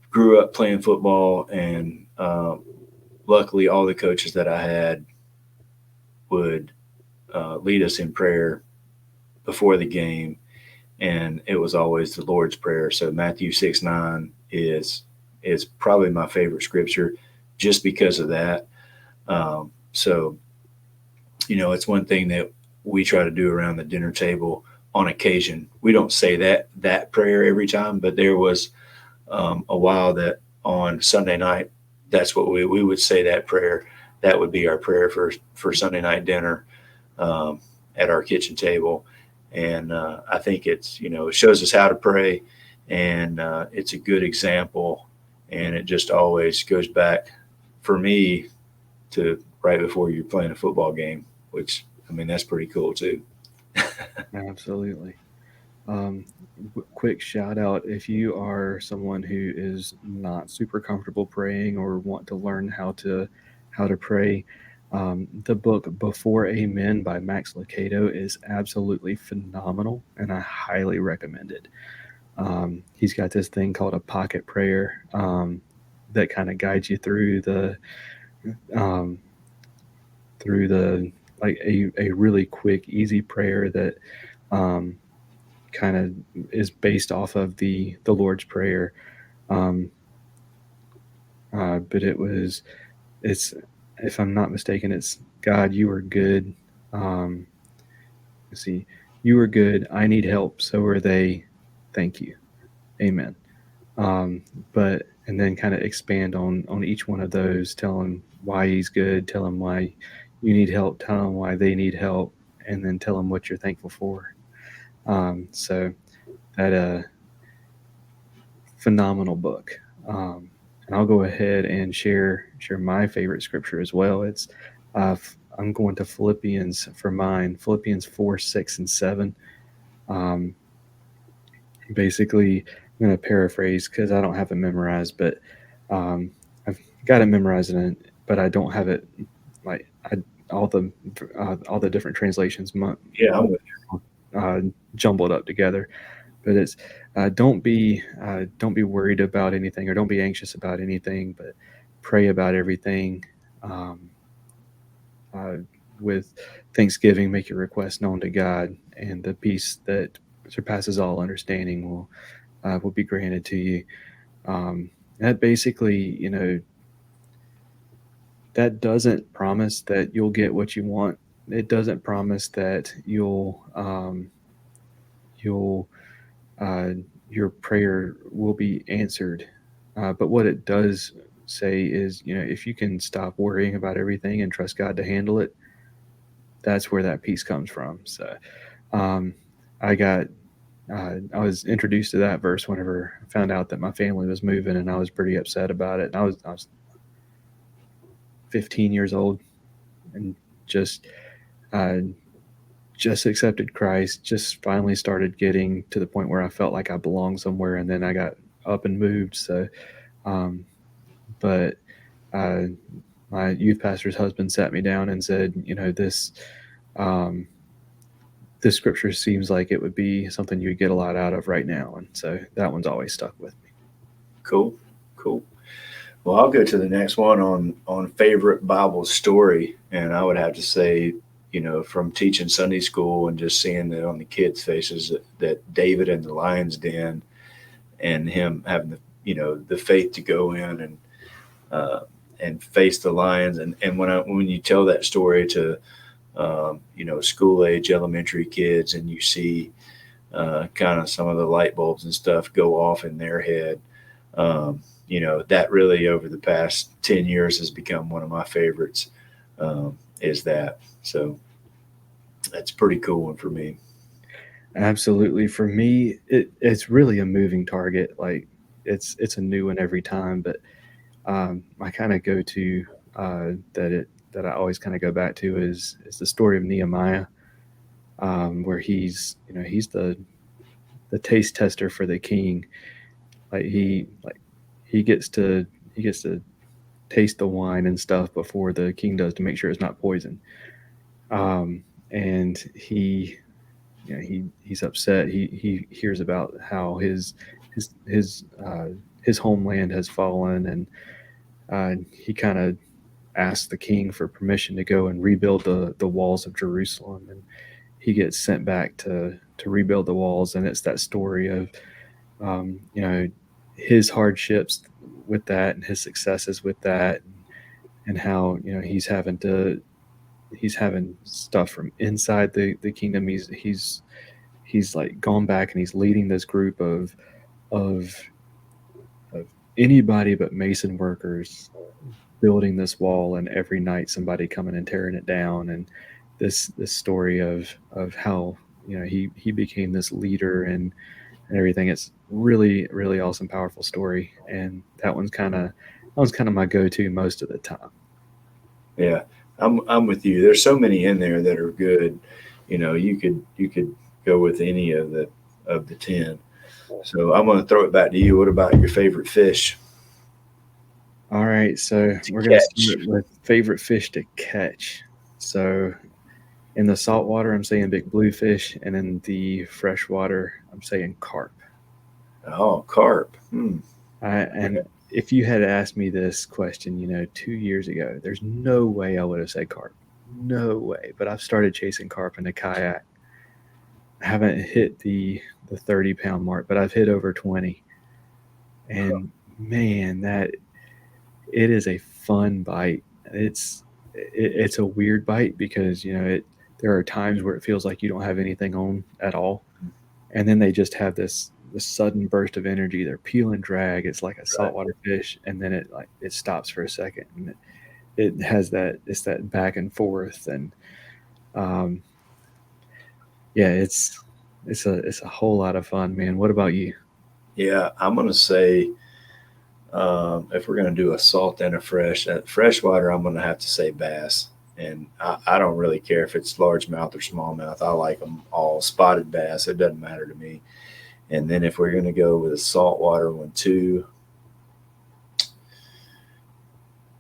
grew up playing football, and luckily all the coaches that I had would lead us in prayer before the game, and it was always the Lord's Prayer. So Matthew 6:9 is probably my favorite scripture just because of that. So, it's one thing that we try to do around the dinner table on occasion. We don't say that prayer every time, but there was a while that on Sunday night, that's what we would say, that prayer. That would be our prayer for Sunday night dinner at our kitchen table. And I think it shows us how to pray, and it's a good example. And it just always goes back for me to right before you're playing a football game, which, that's pretty cool too. Absolutely. Quick shout out, if you are someone who is not super comfortable praying or want to learn how to pray, the book Before Amen by Max Lucado is absolutely phenomenal, and I highly recommend it. He's got this thing called a pocket prayer that kind of guides you through the like a really quick, easy prayer that kind of is based off of the Lord's Prayer. But it's, if I'm not mistaken, it's God, you are good. Let's see, you are good. I need help. So are they. Thank you. Amen. But and then kind of expand on each one of those, tell him why he's good, tell him why you need help, tell them why they need help, and then tell them what you're thankful for. So that phenomenal book. And I'll go ahead and share my favorite scripture as well. It's I'm going to Philippians for mine. Philippians 4, 6, and 7. Basically, I'm going to paraphrase because I don't have it memorized, but I've got it memorized but I don't have it like all the different translations jumbled up together. But it's don't be worried about anything, or don't be anxious about anything, but pray about everything. With thanksgiving, make your requests known to God, and the peace that surpasses all understanding will be granted to you. That basically, that doesn't promise that you'll get what you want. It doesn't promise that your prayer will be answered. But what it does say is, if you can stop worrying about everything and trust God to handle it, that's where that peace comes from. So I was introduced to that verse whenever I found out that my family was moving, and I was pretty upset about it. And I was 15 years old and just accepted Christ, just finally started getting to the point where I felt like I belonged somewhere, and then I got up and moved. So, but my youth pastor's husband sat me down and said, this scripture seems like it would be something you would get a lot out of right now. And so that one's always stuck with me. Cool. Well, I'll go to the next one on favorite Bible story. And I would have to say, from teaching Sunday school and just seeing that on the kids' faces that David in the lion's den, and him having the faith to go in and face the lions. And when you tell that story to school age elementary kids, and you see kind of some of the light bulbs and stuff go off in their head, that really over the past 10 years has become one of my favorites. is that. So that's a pretty cool one for me. Absolutely. For me, it's really a moving target. Like it's a new one every time, but my kind of go to that I always kind of go back to is the story of Nehemiah, where he's the taste tester for the king. Like he gets to he gets to taste the wine and stuff before the king does to make sure it's not poison. And he's upset. He hears about how his his uh, his homeland has fallen, and he kind of asks the king for permission to go and rebuild the walls of Jerusalem, and he gets sent back to rebuild the walls. And it's that story of you know his hardships with that and his successes with that, and how he's having stuff from inside the kingdom. He's like gone back and he's leading this group of of anybody but mason workers building this wall, and every night somebody coming and tearing it down. And this story of how he became this leader and everything. It's really awesome, powerful story, and that one's kind of my go-to most of the time. Yeah, I'm with you. There's so many in there that are good. You could go with any of the 10. So I'm going to throw it back to you. What about your favorite fish All right, so to we're gonna catch? start with favorite fish to catch. So in the saltwater, I'm saying big bluefish, and in the freshwater, I'm saying carp. Oh, carp. And if you had asked me this question, 2 years ago, there's no way I would have said carp. No way. But I've started chasing carp in a kayak. I haven't hit the 30-pound mark, but I've hit over 20. And man, that it is a fun bite. It's a weird bite because there are times where it feels like you don't have anything on at all, and then they just have this sudden burst of energy. They're peel and drag. It's like a Right. saltwater fish, and then it stops for a second, and it has that back and forth, and um, yeah, it's a whole lot of fun, man. What about you? Yeah, I'm going to say if we're going to do a salt and a freshwater, I'm going to have to say bass. And I don't really care if it's largemouth or smallmouth. I like them all. Spotted bass, it doesn't matter to me. And then if we're going to go with a saltwater one too,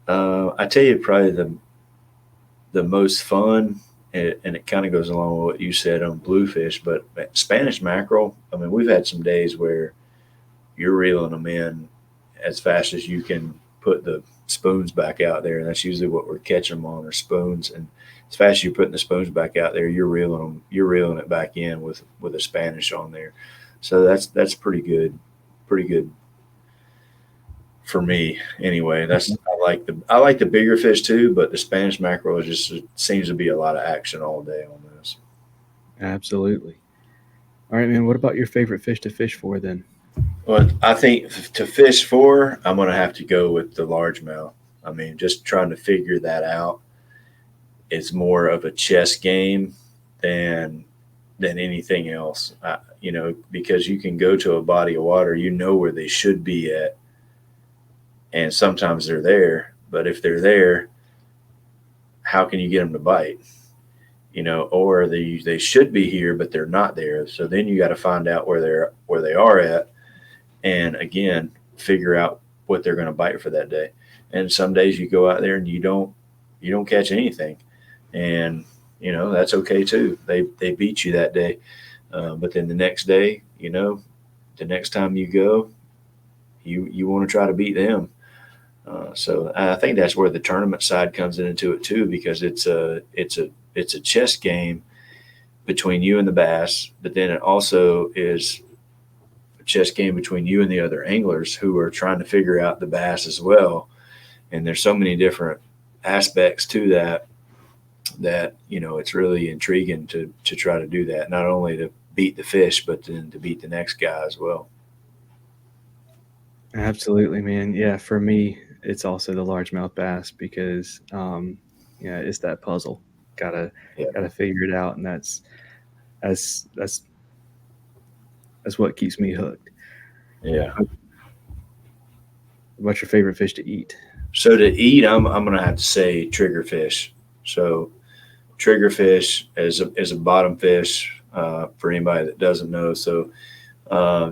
I tell you probably the most fun, and it kind of goes along with what you said on bluefish, but Spanish mackerel. I mean, we've had some days where you're reeling them in as fast as you can put the spoons back out there, and that's usually what we're catching them on, are spoons. And as fast as you're putting the spoons back out there, you're reeling it back in with a Spanish on there. So that's pretty good for me anyway. That's I like the bigger fish too, but the Spanish mackerel is just, it seems to be a lot of action all day on those. Absolutely. All right, man. What about your favorite fish to fish for then? Well, I think to fish for, I'm going to have to go with the largemouth. I mean, just trying to figure that out. It's more of a chess game than anything else. Because you can go to a body of water, you know where they should be at, and sometimes they're there. But if they're there, how can you get them to bite? Or they should be here, but they're not there. So then you got to find out where they are at, and again figure out what they're going to bite for that day. And some days you go out there and you don't catch anything, and that's okay too. They beat you that day, but then the next day, the next time you go, you want to try to beat them. So I think that's where the tournament side comes into it too, because it's a chess game between you and the bass, but then it also is a chess game between you and the other anglers who are trying to figure out the bass as well. And there's so many different aspects to that it's really intriguing to try to do that, not only to beat the fish but then to beat the next guy as well. Absolutely, man. Yeah, for me, it's also the largemouth bass because it's that puzzle. Gotta Yeah. gotta figure it out, and that's that's that's what keeps me hooked. Yeah. What's your favorite fish to eat? So to eat, I'm gonna have to say triggerfish. So triggerfish is a bottom fish for anybody that doesn't know. So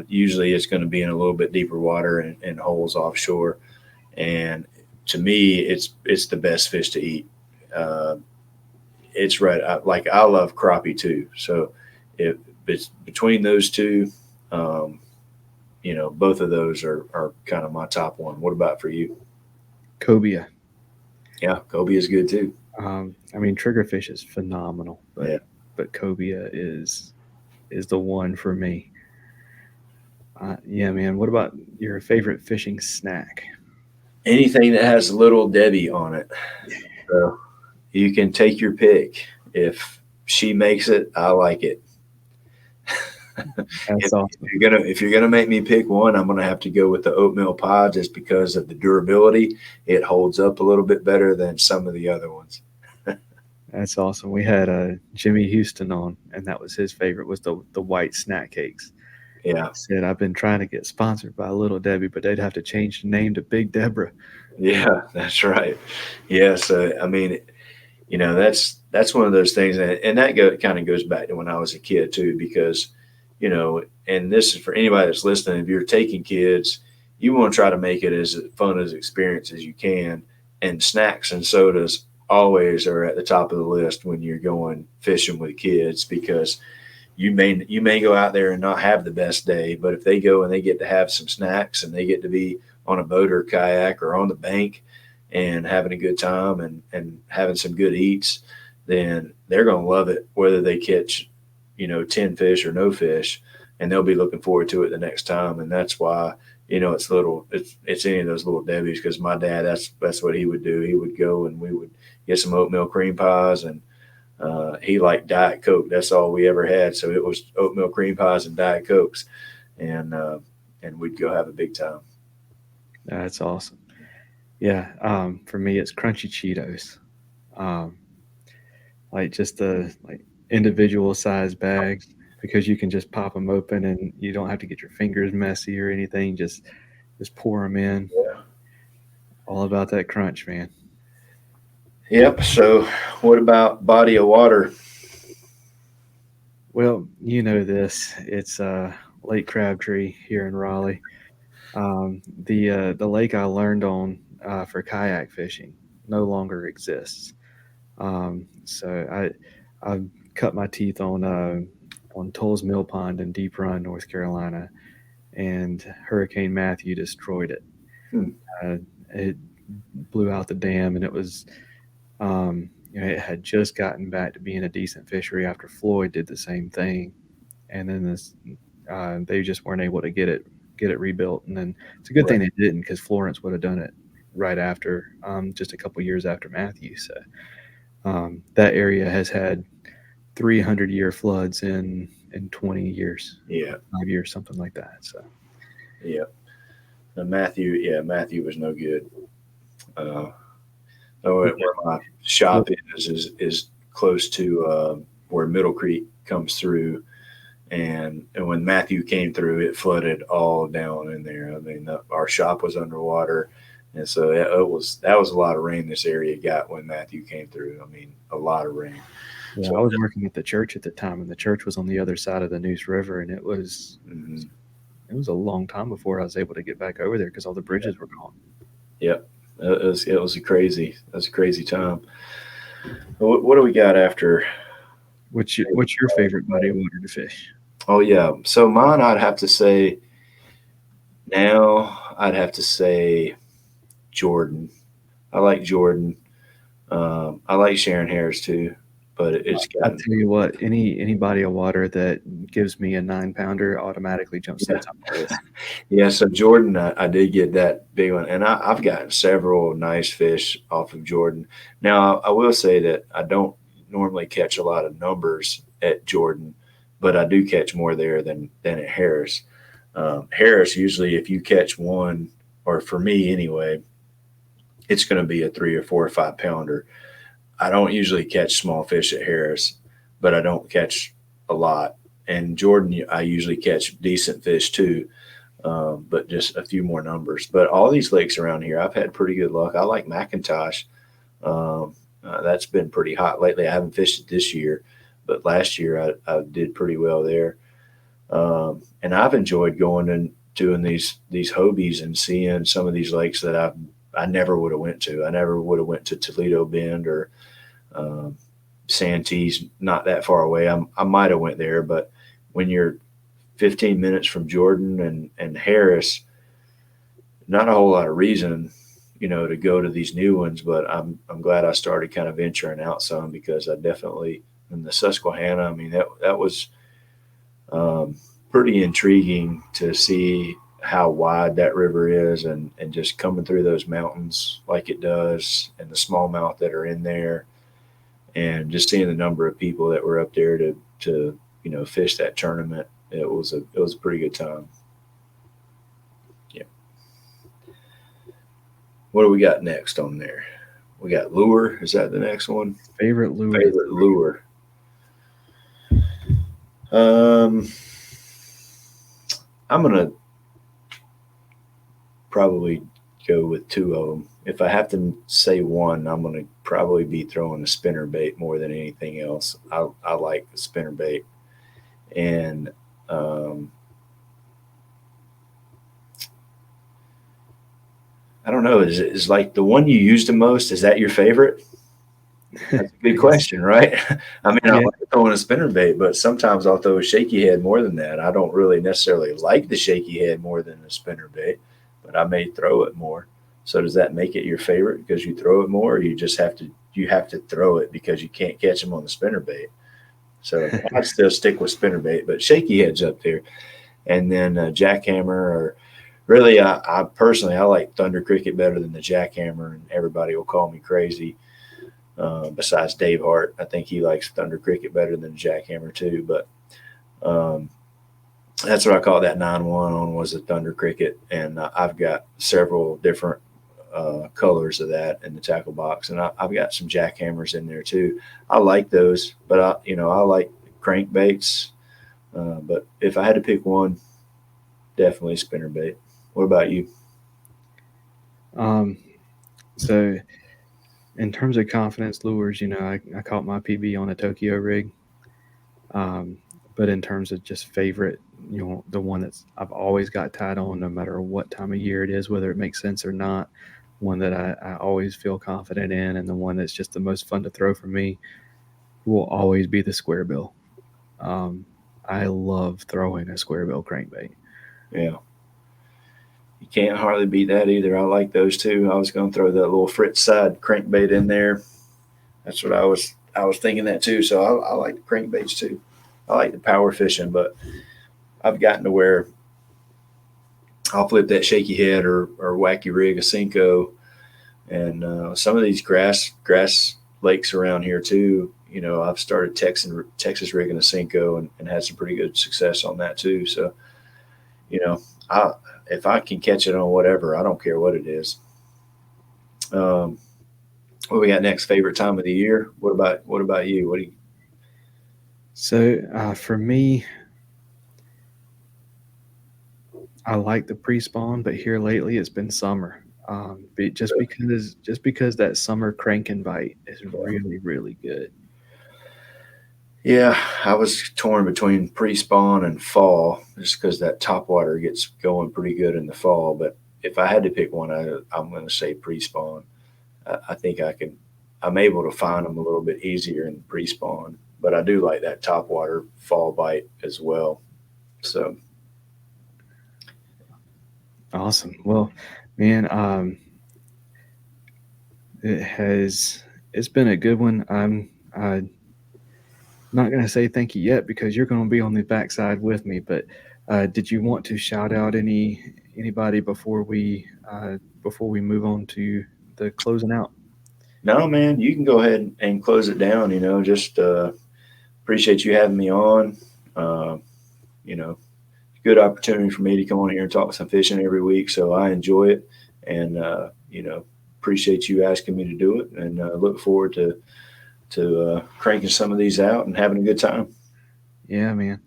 usually it's going to be in a little bit deeper water and holes offshore. And to me, it's the best fish to eat. Uh, it's right. I love crappie too. So if it's between those two, um, both of those are kind of my top one. What about for you? Cobia. Yeah, Kobe is good too. I mean, triggerfish is phenomenal, but Yeah. cobia is the one for me. Yeah, man. What about your favorite fishing snack? Anything that has little Debbie on it. So you can take your pick. If she makes it, I like it. That's awesome. If you're gonna make me pick one, I'm gonna have to go with the oatmeal pie just because of the durability. It holds up a little bit better than some of the other ones. That's awesome. We had Jimmy Houston on, and that was his favorite was the white snack cakes. Yeah, He said, "I've been trying to get sponsored by Little Debbie, but they'd have to change the name to Big Deborah." yeah, that's right. Yeah, so I mean, that's one of those things, and that kind of goes back to when I was a kid too, because and this is for anybody that's listening. If you're taking kids, you want to try to make it as fun as experience as you can, and snacks and sodas always are at the top of the list when you're going fishing with kids because you may go out there and not have the best day, but if they go and they get to have some snacks and they get to be on a boat or kayak or on the bank and having a good time and having some good eats, then they're going to love it whether they catch 10 fish or no fish, and they'll be looking forward to it the next time. And that's why it's any of those little Debbie's, because my dad, that's what he would do. He would go and we would get some oatmeal cream pies, and he liked Diet Coke. That's all we ever had. So it was oatmeal cream pies and Diet Cokes, and we'd go have a big time. That's awesome. Yeah, for me, it's crunchy Cheetos. Um, like just the individual size bags because you can just pop them open and you don't have to get your fingers messy or anything. Just pour them in. Yeah. All about that crunch, man. Yep. So what about body of water? Well, you know this. It's Lake Crabtree here in Raleigh. The lake I learned on for kayak fishing no longer exists. So I cut my teeth on Toll's Mill Pond in Deep Run, North Carolina, and Hurricane Matthew destroyed it. Hmm. It blew out the dam, and it was it had just gotten back to being a decent fishery after Floyd did the same thing, and then they just weren't able to get it rebuilt. And then it's a good thing they didn't, because Florence would have done it right after, just a couple years after Matthew. So that area has had 300-year floods in 20 years. Yeah. 5 years, something like that. So Yeah. Matthew was no good. Where my shop is close to where Middle Creek comes through, and when Matthew came through, it flooded all down in there. I mean, our shop was underwater, and so that was a lot of rain this area got when Matthew came through. I mean, a lot of rain. yeah, So I was working at the church at the time, and the church was on the other side of the Neuse River, and it was a long time before I was able to get back over there because all the bridges were gone. Yep. It was a crazy time. What do we got after? What's your favorite body of water to fish? Oh yeah. So mine, I'd have to say Jordan. I like Jordan. I like Sharon Harris too, but it's I got tell you what, any body of water that gives me a 9-pounder automatically jumps to the top of the list. yeah. So Jordan, I did get that big one, and I've gotten several nice fish off of Jordan. Now I will say that I don't normally catch a lot of numbers at Jordan, but I do catch more there than at Harris. Harris, usually if you catch one, or for me anyway, it's going to be a 3 or 4 or 5 pounder. I don't usually catch small fish at Harris, but I don't catch a lot. And Jordan, I usually catch decent fish too, but just a few more numbers. But all these lakes around here, I've had pretty good luck. I like McIntosh. That's been pretty hot lately. I haven't fished it this year, but last year I did pretty well there. And I've enjoyed going and doing these Hobies and seeing some of these lakes that I never would have went to. I never would have went to Toledo Bend or Santee's, not that far away. I might have went there, but when you're 15 minutes from Jordan and Harris, not a whole lot of reason, to go to these new ones. But I'm glad I started kind of venturing out some, because I definitely, in the Susquehanna, I mean, that was pretty intriguing to see how wide that river is, and just coming through those mountains like it does, and the smallmouth that are in there, and just seeing the number of people that were up there to fish that tournament. It was a pretty good time. Yeah. What do we got next on there? We got lure. Is that the next one? Favorite lure. Favorite lure. I'm gonna probably go with two of them. If I have to say one, I'm gonna probably be throwing a spinner bait more than anything else. I like the spinner bait, and I don't know. Is like the one you use the most? Is that your favorite? That's a good question, right? I mean, I like throwing a spinner bait, but sometimes I'll throw a shaky head more than that. I don't really necessarily like the shaky head more than the spinner bait, but I may throw it more. So does that make it your favorite because you throw it more, or you just have to throw it because you can't catch them on the spinner bait? So I'd still stick with spinner bait, but shaky head's up there. And then jackhammer, or really, I personally, I like Thunder Cricket better than the jackhammer, and everybody will call me crazy. Besides Dave Hart, I think he likes Thunder Cricket better than the jackhammer too. But that's what I call that 9-1 on, was the Thunder Cricket, and I've got several different colors of that in the tackle box, and I've got some jackhammers in there too. I like those, but I like crankbaits. But if I had to pick one, definitely spinnerbait. What about you? So in terms of confidence lures, I caught my PB on a Tokyo rig. But in terms of just favorite, the one that's I've always got tied on, no matter what time of year it is, whether it makes sense or not, one that I always feel confident in, and the one that's just the most fun to throw for me will always be the square bill. I love throwing a square bill crankbait. Yeah. You can't hardly beat that either. I like those too. I was going to throw that little Fritz side crankbait in there. That's what I was thinking that too. So I like the crankbaits too. I like the power fishing, but I've gotten to where I'll flip that shaky head or wacky rig a Cinco, and some of these grass lakes around here too. I've started Texas rigging a Cinco and had some pretty good success on that too. So, if I can catch it on whatever, I don't care what it is. What we got next? Favorite time of the year? What about you? What do you? So for me, I like the pre-spawn, but here lately it's been summer. Just because that summer crank and bite is really, really good. Yeah, I was torn between pre-spawn and fall, just because that topwater gets going pretty good in the fall. But if I had to pick one, I'm going to say pre-spawn. I think I'm able to find them a little bit easier in pre-spawn, but I do like that topwater fall bite as well. So awesome. Well, man, it's been a good one. I'm not going to say thank you yet because you're going to be on the backside with me. But did you want to shout out anybody before we move on to the closing out? No, man, you can go ahead and close it down. Just appreciate you having me on. Good opportunity for me to come on here and talk some fishing every week. So I enjoy it, and appreciate you asking me to do it, and look forward to to cranking some of these out and having a good time. Yeah, man.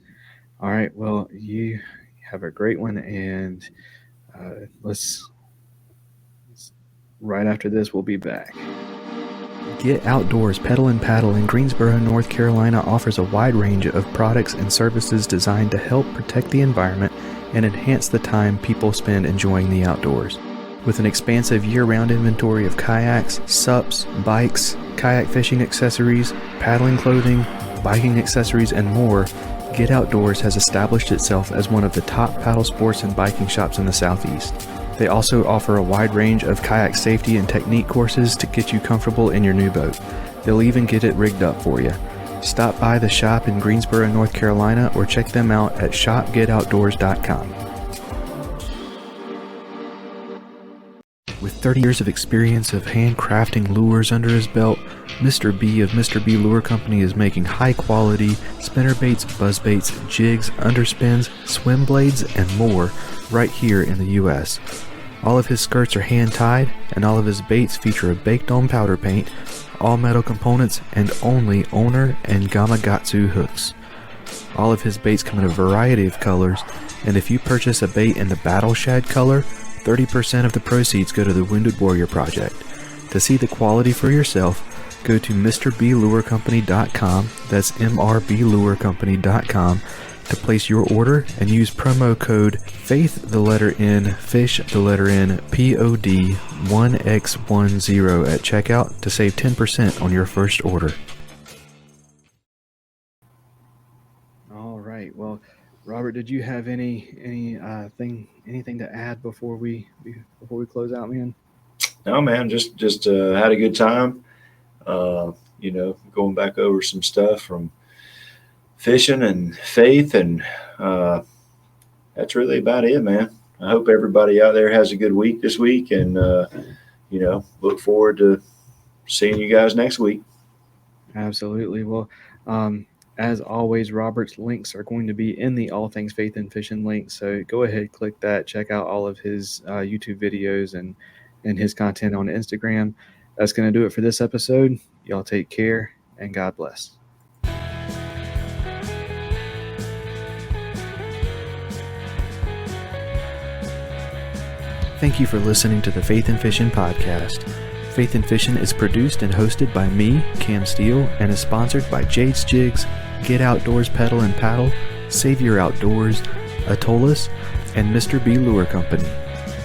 All right. Well, you have a great one, and let's right after this, we'll be back. Get Outdoors Pedal and Paddle in Greensboro, North Carolina offers a wide range of products and services designed to help protect the environment and enhance the time people spend enjoying the outdoors. With an expansive year-round inventory of kayaks, SUPs, bikes, kayak fishing accessories, paddling clothing, biking accessories, and more, Get Outdoors has established itself as one of the top paddle sports and biking shops in the Southeast. They also offer a wide range of kayak safety and technique courses to get you comfortable in your new boat. They'll even get it rigged up for you. Stop by the shop in Greensboro, North Carolina, or check them out at shopgetoutdoors.com. With 30 years of experience of handcrafting lures under his belt, Mr. B of Mr. B Lure Company is making high-quality spinnerbaits, buzzbaits, jigs, underspins, swim blades, and more right here in the U.S. All of his skirts are hand-tied, and all of his baits feature a baked-on powder paint, all metal components, and only Owner and Gamakatsu hooks. All of his baits come in a variety of colors, and if you purchase a bait in the Battle Shad color, 30% of the proceeds go to the Wounded Warrior Project. To see the quality for yourself, go to MrBLureCompany.com, that's MRBLureCompany.com, to place your order and use promo code FAITHNFISH, POD 1X10 at checkout to save 10% on your first order. All right, well, Robert, did you have anything to add before we close out, man? No, man, just had a good time. Going back over some stuff from fishing and faith, and that's really about it, man. I hope everybody out there has a good week this week, and look forward to seeing you guys next week. Absolutely. Well, as always, Robert's links are going to be in the All Things Faith and Fishing link. So go ahead, click that, check out all of his YouTube videos and his content on Instagram. That's going to do it for this episode. Y'all take care, and God bless. Thank you for listening to the Faith and Fishing podcast. Faith and Fishing is produced and hosted by me, Cam Steele, and is sponsored by Jade's Jigs, Get Outdoors Pedal and Paddle, Save Your Outdoors, Atollas, and Mr. B Lure Company.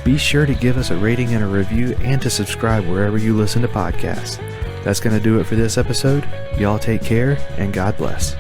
Be sure to give us a rating and a review, and to subscribe wherever you listen to podcasts. That's going to do it for this episode. Y'all take care, and God bless.